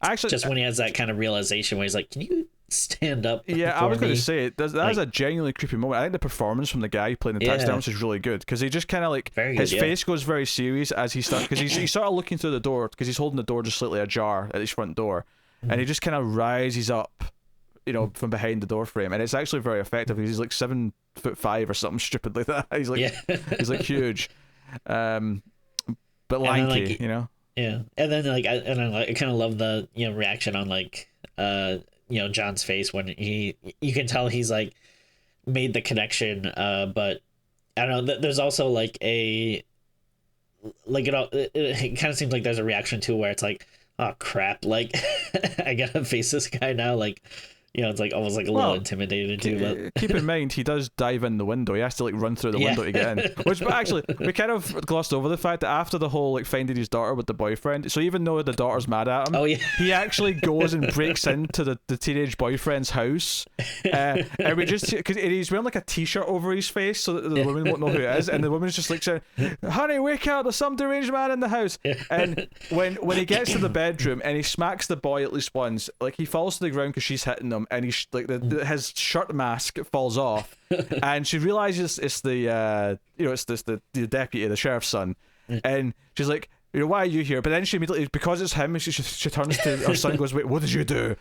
Actually, just when he has that kind of realization where he's like, "Can you stand up?" yeah, I was going to say that is Like- a genuinely creepy moment. I think the performance from the guy playing the Yeah. taxidermist is really good because he just kind of like Very his good, yeah. face goes very serious as he starts because he's sort of looking through the door because he's holding the door just slightly ajar at his front door, and he just kind of rises up, you know, from behind the door frame, and it's actually very effective. He's like 7'5" or something stupid like that. He's like Yeah. he's like huge, but then, lanky, like, you know. Yeah, and then I kind of love the reaction on like John's face when you can tell he's like made the connection, but I don't know. There's also like it kind of seems like there's a reaction too where it's like, oh crap, like I gotta face this guy now, like it's like almost like a little intimidated too. But Keep in mind, he does dive in the window. He has to like run through the window to get in. But actually, we kind of glossed over the fact that after the whole like finding his daughter with the boyfriend, so even though the daughter's mad at him, Oh, yeah. he actually goes and breaks into the teenage boyfriend's house, and we just because he's wearing like a t-shirt over his face so that the woman won't know who it is, and the woman's just like saying, "Honey, wake up! There's some deranged man in the house." And when he gets to the bedroom and he smacks the boy at least once, like he falls to the ground because she's hitting him, and he's like his shirt mask falls off, and she realizes it's the it's the deputy, the sheriff's son, and she's like, why are you here? But then she immediately, because it's him, she turns to her son and goes, wait, what did you do?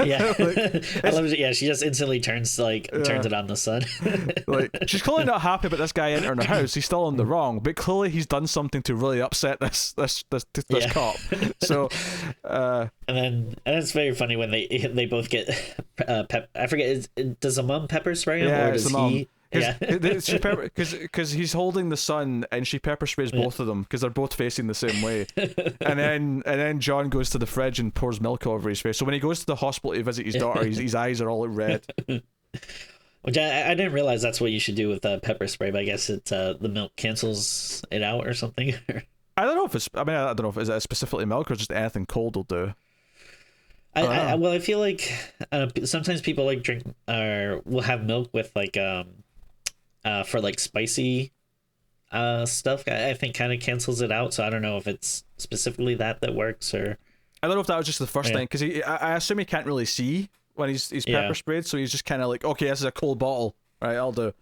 Yeah, I love it. Yeah, she just instantly turns it on the son. Like, she's clearly not happy about this guy entering her house. He's still in the wrong, but clearly he's done something to really upset this Yeah. cop. So And it's very funny when they both get I forget, does the mom pepper spray him, yeah, or it's does the mom. he? Yeah. Because he's holding the son and she pepper sprays both of them because they're both facing the same way, and then John goes to the fridge and pours milk all over his face. So when he goes to the hospital to visit his daughter, his eyes are all red. Which I didn't realize that's what you should do with pepper spray, but I guess it the milk cancels it out or something. I don't know if it's. I mean, I don't know if it's specifically milk or just anything cold will do. Well, I feel like sometimes people like drink or will have milk with like for like spicy stuff. I think kind of cancels it out. So I don't know if it's specifically that works, or I don't know if that was just the first thing because I assume he can't really see when he's pepper sprayed, so he's just kind of like, okay, this is a cold bottle, right? I'll do.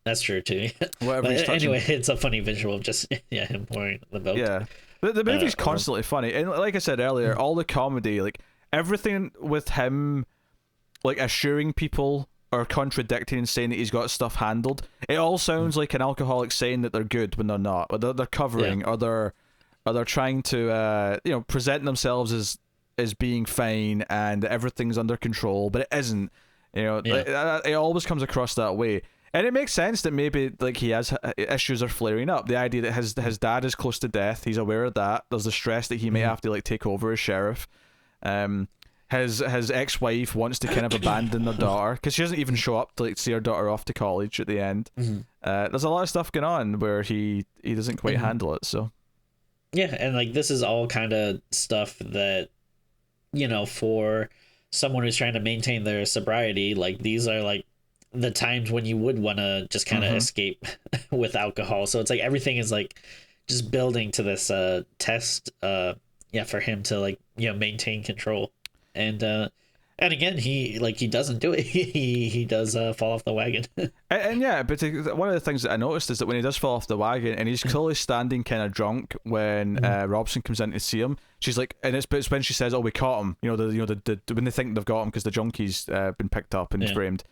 That's true too. Whatever he's But touching. anyway, it's a funny visual of just him pouring the milk. Yeah, the movie's constantly funny, and like I said earlier, all the comedy, like everything with him, like assuring people or contradicting and saying that he's got stuff handled, it all sounds like an alcoholic saying that they're good when they're not, or they're covering, or they're trying to present themselves as being fine and everything's under control, but it isn't. It always comes across that way. And it makes sense that maybe like he has issues are flaring up. The idea that his dad is close to death, he's aware of that. There's the stress that he may have to like take over as sheriff. His ex-wife wants to kind of abandon their daughter because she doesn't even show up to like see her daughter off to college at the end. There's a lot of stuff going on where he doesn't quite handle it. So yeah, and like this is all kind of stuff that for someone who's trying to maintain their sobriety, like these are like the times when you would want to just kind of escape with alcohol. So it's like everything is like just building to this test for him to like maintain control. And again, he doesn't do it. He does fall off the wagon. and yeah, but one of the things that I noticed is that when he does fall off the wagon and he's clearly standing kind of drunk when Robson comes in to see him, she's like, and it's when she says, "Oh, we caught him." The when they think they've got him because the junkie's been picked up and framed.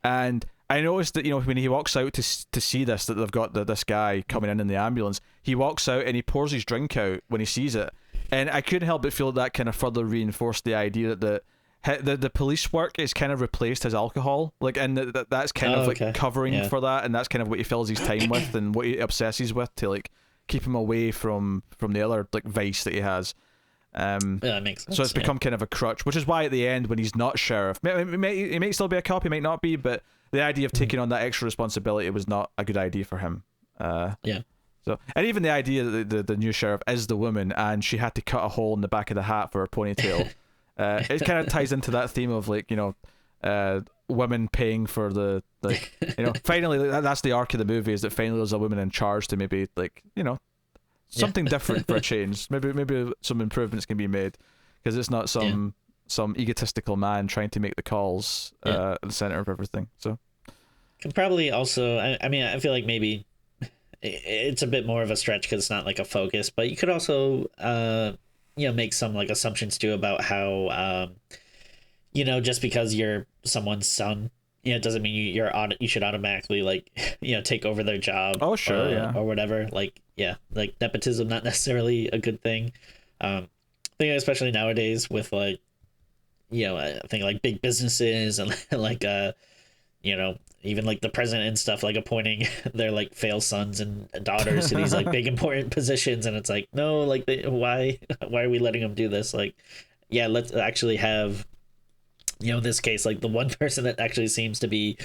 And I noticed that when he walks out to see this, that they've got this guy coming in the ambulance, he walks out and he pours his drink out when he sees it, and I couldn't help but feel that kind of further reinforced the idea that the police work is kind of replaced his alcohol, like, and that's kind of like covering for that, and that's kind of what he fills his time with and what he obsesses with to like keep him away from the other like vice that he has. Yeah, that makes sense. So it's become kind of a crutch, which is why at the end when he's not sheriff, he may still be a cop, he might not be, but the idea of taking on that extra responsibility was not a good idea for him. Yeah. So, and even the idea that the new sheriff is the woman and she had to cut a hole in the back of the hat for her ponytail, it kind of ties into that theme of like, women paying for the, like, finally that's the arc of the movie, is that finally there's a woman in charge to maybe, like, something different for a change. Maybe some improvements can be made, because it's not some egotistical man trying to make the calls at the center of everything. So can probably also, I mean, I feel like maybe it's a bit more of a stretch because it's not like a focus, but you could also make some like assumptions too about how just because you're someone's son, it doesn't mean you should automatically like take over their job. Oh sure, or whatever. Like like nepotism not necessarily a good thing. I think especially nowadays with like I think like big businesses and like even like the president and stuff, like appointing their like fail sons and daughters to these like big important positions, and it's like, no, like why are we letting them do this? Like, let's actually have in this case, like the one person that actually seems to be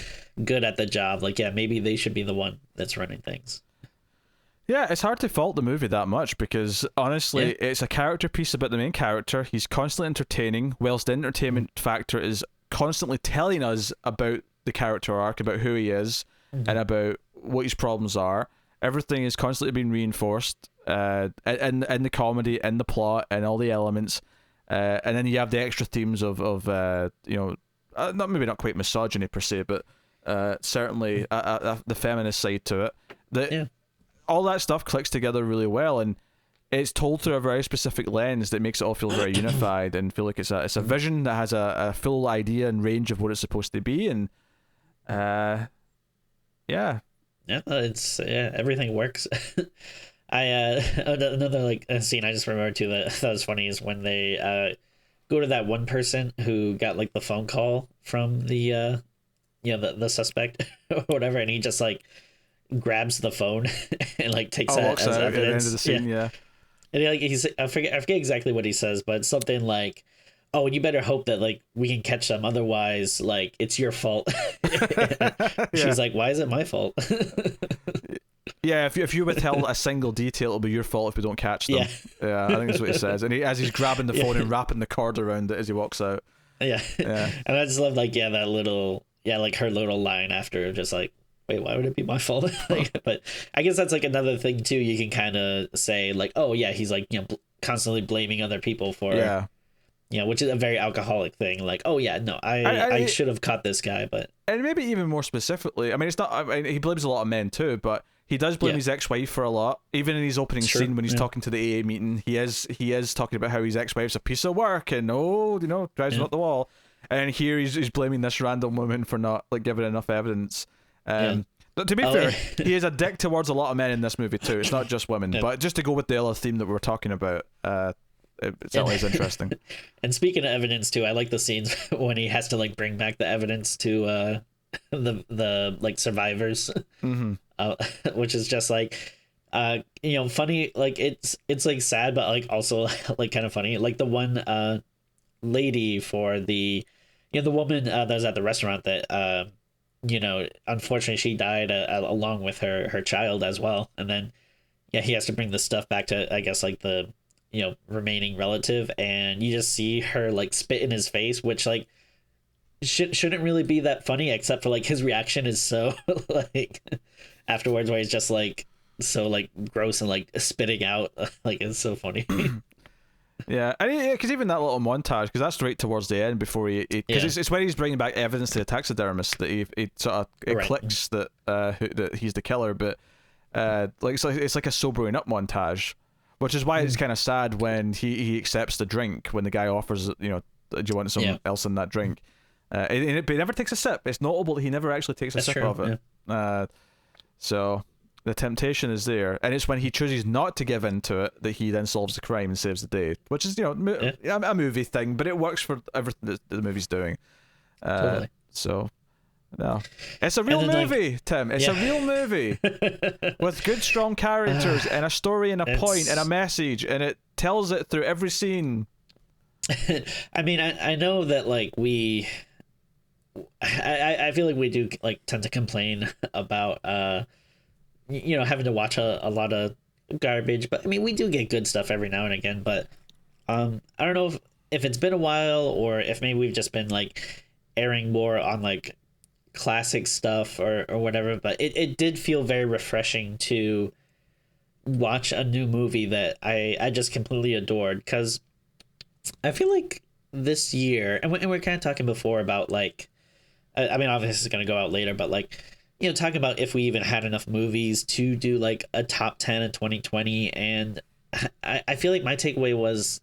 good at the job, like maybe they should be the one that's running things. Yeah, it's hard to fault the movie that much, because honestly, it's a character piece about the main character. He's constantly entertaining, whilst the entertainment factor is constantly telling us about the character arc, about who he is, and about what his problems are. Everything is constantly being reinforced, in the comedy, in the plot, and all the elements. And then you have the extra themes of not maybe not quite misogyny per se, but certainly the feminist side to it. All that stuff clicks together really well, and it's told through a very specific lens that makes it all feel very unified and feel like it's a vision that has a full idea and range of what it's supposed to be, and it's everything works. Another like a scene I just remembered too that I thought was funny is when they go to that one person who got like the phone call from the the suspect or whatever, and he just like grabs the phone and like takes that as evidence at the end of the scene. And I forget exactly what he says, but it's something like, oh, you better hope that like we can catch them, otherwise like it's your fault. She's like, why is it my fault? Yeah, if you withheld a single detail, it'll be your fault if we don't catch them. Yeah, I think that's what he says. And as he's grabbing the phone and wrapping the cord around it as he walks out. Yeah. And I just love like that little like her little line after, just like, wait, why would it be my fault? But I guess that's like another thing too. You can kind of say like, oh yeah, he's like constantly blaming other people for which is a very alcoholic thing. Like, oh yeah, no, I should have caught this guy, but and maybe even more specifically, I mean, it's not. I mean, he blames a lot of men too, but he does blame his ex-wife for a lot. Even in his opening scene when he's talking to the AA meeting, he is talking about how his ex-wife's a piece of work and drives him up the wall. And here he's blaming this random woman for not like giving enough evidence. But to be fair, he is a dick towards a lot of men in this movie too. It's not just women. But just to go with the other theme that we were talking about, it certainly is interesting. And speaking of evidence too, I like the scenes when he has to like bring back the evidence to the like survivors, which is just like funny. Like it's like sad, but like also like kind of funny. Like the one lady for the the woman that was at the restaurant that unfortunately she died along with her child as well, and then he has to bring the stuff back to, I guess, like the remaining relative, and you just see her like spit in his face, which like shouldn't really be that funny, except for like his reaction is so like afterwards, where he's just like so like gross and like spitting out, like it's so funny. Yeah, and because even that little montage, because that's right towards the end before because it's when he's bringing back evidence to the taxidermist that he sort of clicks that that he's the killer, but like it's like a sobering up montage, which is why it's kind of sad when he accepts the drink when the guy offers, do you want something else in that drink, but he never takes a sip. It's notable that he never actually takes a sip of it. So the temptation is there, and it's when he chooses not to give in to it that he then solves the crime and saves the day, which is a movie thing, but it works for everything that the movie's doing. Totally. So no, it's a real movie, Tim. It's a real movie with good, strong characters and a story and a point and a message, and it tells it through every scene. I mean, I know that like I feel like we do like tend to complain about having to watch a lot of garbage. But I mean, we do get good stuff every now and again. But I don't know if it's been a while, or if maybe we've just been like airing more on like classic stuff or whatever. But it did feel very refreshing to watch a new movie that I just completely adored, because I feel like this year, and we're kind of talking before about like, I mean, obviously this is going to go out later, but like, talking about if we even had enough movies to do like a top 10 in 2020. And I feel like my takeaway was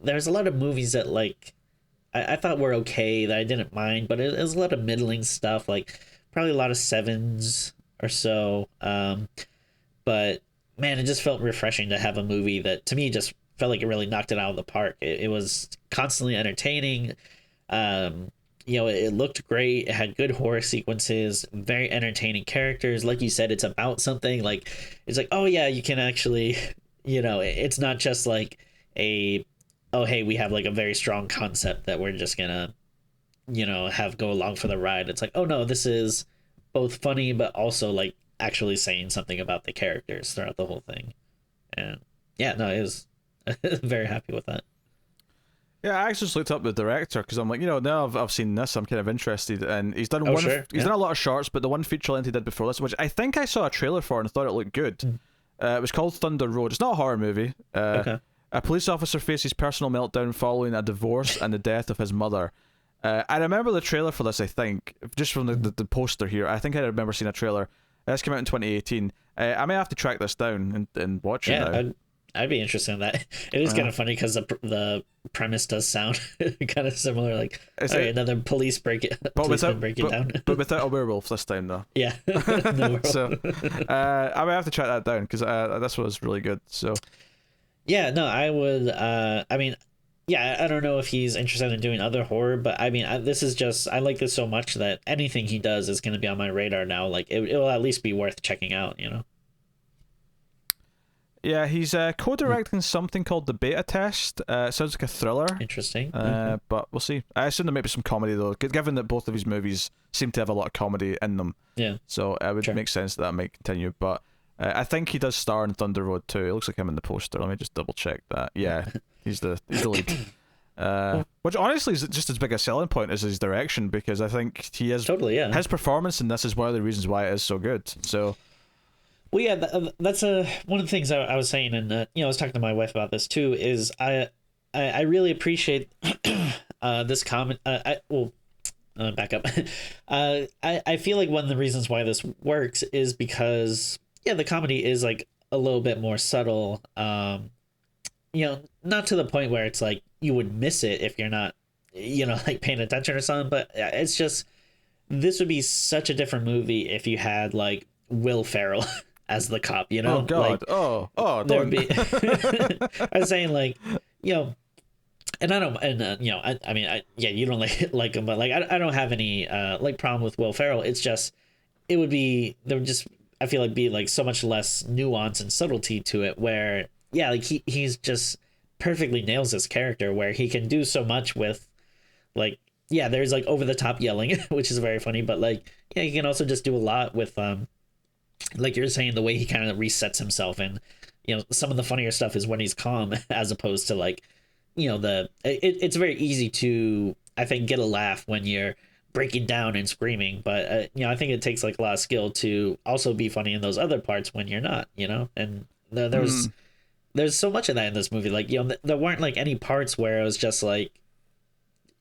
there's a lot of movies that like I thought were okay, that I didn't mind, but it was a lot of middling stuff, like probably a lot of sevens or so. But man, it just felt refreshing to have a movie that to me just felt like it really knocked it out of the park. It was constantly entertaining. It looked great. It had good horror sequences, very entertaining characters. Like you said, it's about something. Like, it's like, oh yeah, you can actually, it's not just like oh hey, we have like a very strong concept that we're just gonna, have go along for the ride. It's like, oh no, this is both funny but also like actually saying something about the characters throughout the whole thing. And yeah, no, it was very happy with that. Yeah, I actually just looked up the director because I'm like, now I've seen this, I'm kind of interested, and he's done he's done a lot of shorts, but the one feature length he did before this, which I think I saw a trailer for and thought it looked good. It was called Thunder Road. It's not a horror movie. Okay. A police officer faces personal meltdown following a divorce and the death of his mother. I remember the trailer for this, I think, just from the poster here. I think I remember seeing a trailer. This came out in 2018. I may have to track this down and watch it now. I'd be interested in that. It is kind of funny because the premise does sound kind of similar. Like, another policeman break it down. But without a werewolf this time, though. Yeah. No so, I may have to track that down because this was really good. So. Yeah, no, I would. I mean, yeah, I don't know if he's interested in doing other horror, but I mean, this is just, I like this so much that anything he does is going to be on my radar now. Like, it will at least be worth checking out, Yeah, he's co-directing something called The Beta Test. It sounds like a thriller. Interesting. But we'll see. I assume there might be some comedy, though, given that both of his movies seem to have a lot of comedy in them. Yeah. So it would make sense that might continue. But I think he does star in Thunder Road too. It looks like him in the poster. Let me just double check that. Yeah, he's the lead. Which honestly is just as big a selling point as his direction, because I think he is totally, yeah. His performance in this is one of the reasons why it is so good. So. Well, yeah, that's one of the things I was saying, and I was talking to my wife about this too. Is I really appreciate this comment. Back up. I feel like one of the reasons why this works is because the comedy is like a little bit more subtle. Not to the point where it's like you would miss it if you're not, like paying attention or something. But it's just, this would be such a different movie if you had like Will Ferrell as the cop, Oh God! Like, there would be. I was saying like, and I don't, and I mean, you don't like him, but like I don't have any like problem with Will Ferrell. It's just there would just, I feel like, be like so much less nuance and subtlety to it, where like he's just perfectly nails his character, where he can do so much with like there's like over the top yelling, which is very funny, but like he can also just do a lot with like you're saying, the way he kind of resets himself, and some of the funnier stuff is when he's calm, as opposed to like it's very easy to, I think, get a laugh when you're breaking down and screaming, but I think it takes like a lot of skill to also be funny in those other parts when you're not, and there's so much of that in this movie. Like there weren't like any parts where it was just like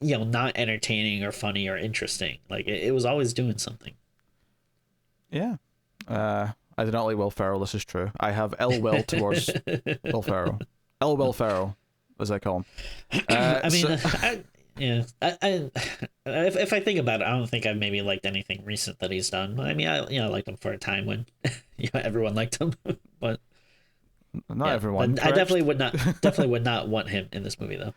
not entertaining or funny or interesting. Like it was always doing something. Yeah. I do not like Will Ferrell, this is true. I have ill will towards Will Ferrell. Will Ferrell, as I call him. I mean, if I think about it, I don't think I've maybe liked anything recent that he's done. I mean, I liked him for a time when everyone liked him, but not everyone. I definitely would not want him in this movie, though.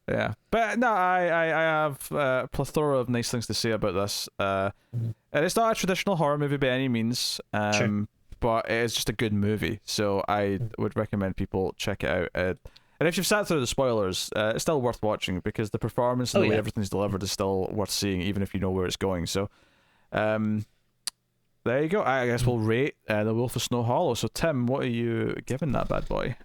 Yeah, but no, I have a plethora of nice things to say about this. And it's not a traditional horror movie by any means, Sure. but it is just a good movie. So I would recommend people check it out. And if you've sat through the spoilers, it's still worth watching, because the performance and the way everything's delivered is still worth seeing, even if you know where it's going. So, there you go. I guess we'll rate The Wolf of Snow Hollow. So, Tim, what are you giving that bad boy?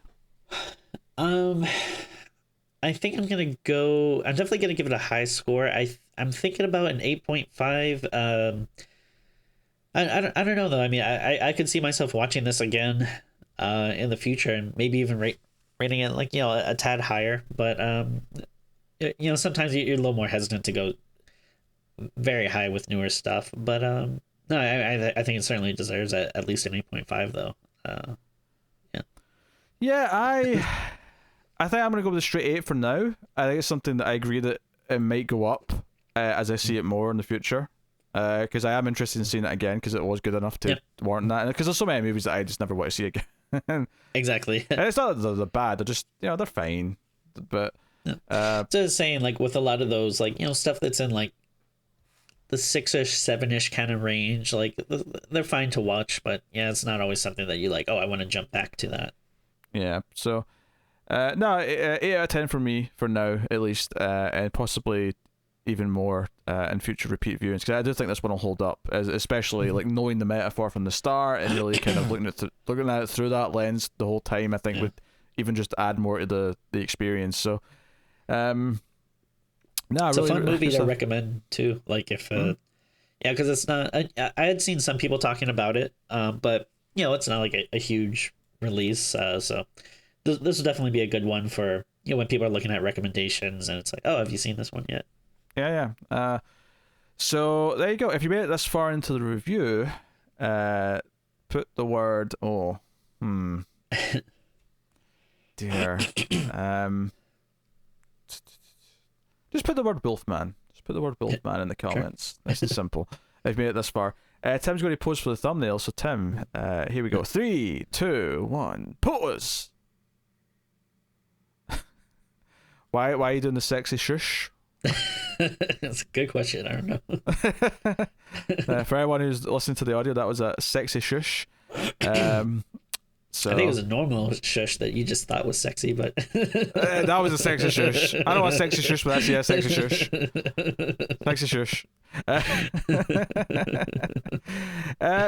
I think I'm gonna go. I'm definitely gonna give it a high score. I'm thinking about an 8.5. I don't know though. I mean, I could see myself watching this again, in the future, and maybe even rating it like a tad higher. But sometimes you're a little more hesitant to go very high with newer stuff. But no, I think it certainly deserves at least an 8.5 though. Yeah. Yeah, I think I'm gonna go with a straight 8 for now. I think it's something that I agree that it might go up as I see it more in the future. Because I am interested in seeing it again because it was good enough to warrant that. Because there's so many movies that I just never want to see again. Exactly. And it's not that they're bad; they're just they're fine. But just saying, like with a lot of those, like stuff that's in like the 6-ish, 7-ish kind of range, like they're fine to watch. But yeah, it's not always something that you like. Oh, I want to jump back to that. Yeah. So. No, 8 out of 10 for me for now at least, and possibly even more in future repeat viewings because I do think this one will hold up, especially like knowing the metaphor from the start and really kind of looking at it through that lens the whole time. I think would even just add more to the experience. So, no, it's a fun movie to recommend too. Like if, yeah, because it's not. I had seen some people talking about it, but it's not like a huge release, so. This will definitely be a good one for when people are looking at recommendations and it's like, oh, have you seen this one yet? Yeah. So there you go. If you made it this far into the review, put the word dear. Just put the word Wolfman. Just put the word Wolfman in the comments. Sure. Nice and simple. If you made it this far. Tim's going to pose for the thumbnail. So Tim, here we go. 3, 2, 1, pose. Why are you doing the sexy shush? That's a good question. I don't know. For everyone who's listening to the audio, that was a sexy shush. So I think it was a normal shush that you just thought was sexy, but that was a sexy shush. I don't want a sexy shush, but actually a sexy shush. Sexy shush.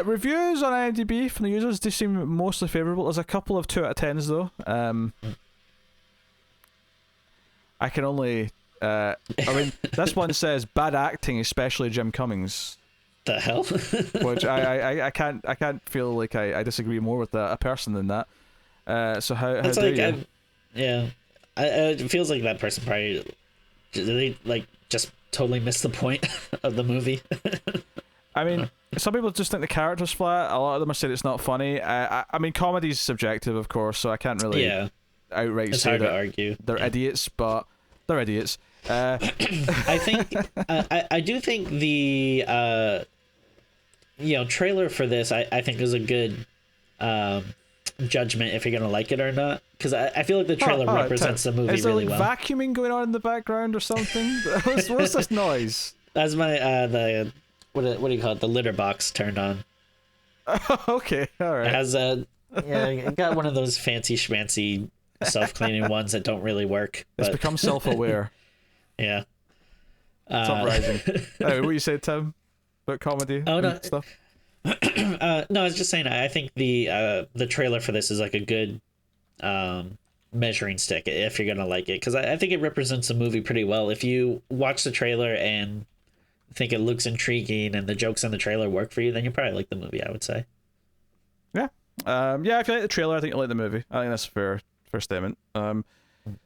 Reviews on IMDb from the users do seem mostly favourable. There's a couple of 2 out of 10s though. I can only this one says bad acting, especially Jim Cummings. The hell? Which I can't feel like I disagree more with a person than that. So how it's do like you? It feels like that person probably they like just totally missed the point of the movie. I mean, some people just think the character's flat. A lot of them are saying it's not funny. I mean, comedy's subjective, of course, so I can't really outright say that argue. They're idiots, but they're idiots. I think I do think the trailer for this I think is a good judgment if you're gonna like it or not, because I feel like the trailer represents the movie really well. Is there like vacuuming going on in the background or something? What's this noise? That's my the what do you call it, the litter box turned on. Okay, all right. It has it got one of those fancy schmancy self-cleaning ones that don't really work. It's become self-aware. Yeah. It's uprising. What you say, Tim? About comedy? Oh no. Stuff. No, I was just saying. I think the trailer for this is like a good measuring stick if you're gonna like it, because I think it represents the movie pretty well. If you watch the trailer and think it looks intriguing and the jokes in the trailer work for you, then you probably like the movie, I would say. Yeah. If you like the trailer, I think you'll like the movie. I think that's a fair statement.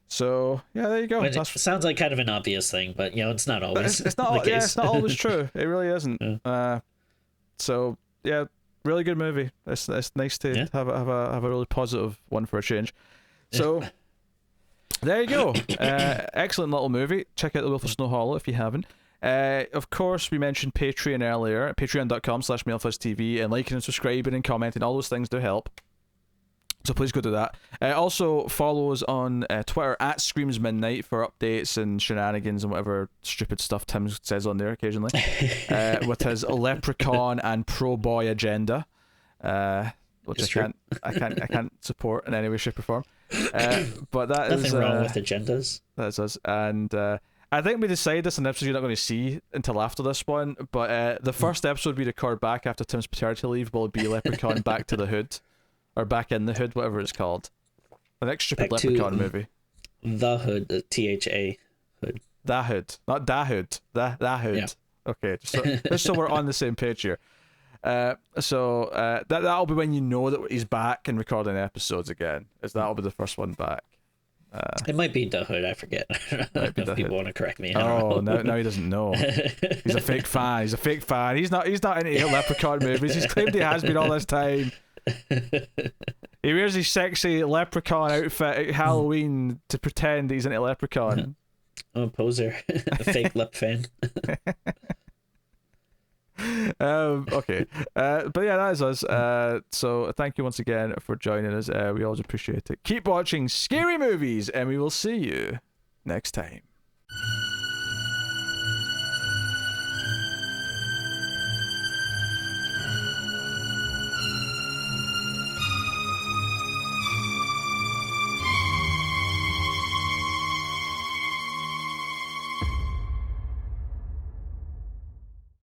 So yeah, there you go. It sounds like kind of an obvious thing, but it's not always. It's not. the case. It's not always true. It really isn't. Yeah. So yeah, really good movie. It's nice to have a really positive one for a change. So there you go. Excellent little movie. Check out The Wolf of Snow Hollow if you haven't. Of course, we mentioned Patreon earlier. Patreon.com/MailFuzzTV, and liking and subscribing and commenting. All those things do help. So please go do that. Also follow us on Twitter at Screams Midnight for updates and shenanigans and whatever stupid stuff Tim says on there occasionally. With his leprechaun and pro boy agenda, which I can't support in any way, shape, or form. But that nothing is wrong with agendas. That's us. And I think we decided this in an episode you're not going to see until after this one, but the first episode we record back after Tim's paternity leave will be Leprechaun Back to the Hood, or Back in the Hood, whatever it's called. The next stupid Back to Leprechaun movie. The Hood, the THA Hood. Da Hood, not Da Hood. Da Hood. Yeah. Okay, just so we're on the same page here. So that'll be when you know that he's back and recording episodes again. That'll be the first one back. It might be the Hood. I forget. I don't know if people want to correct me. Oh, now he doesn't know. He's a fake fan. He's a fake fan. He's not into Leprechaun movies. He's claimed he has been all this time. He wears his sexy leprechaun outfit at Halloween to pretend he's into Leprechaun. Oh, poser. A fake lep fan. Okay. But yeah, that is us. So thank you once again for joining us. We always appreciate it. Keep watching scary movies, and we will see you next time.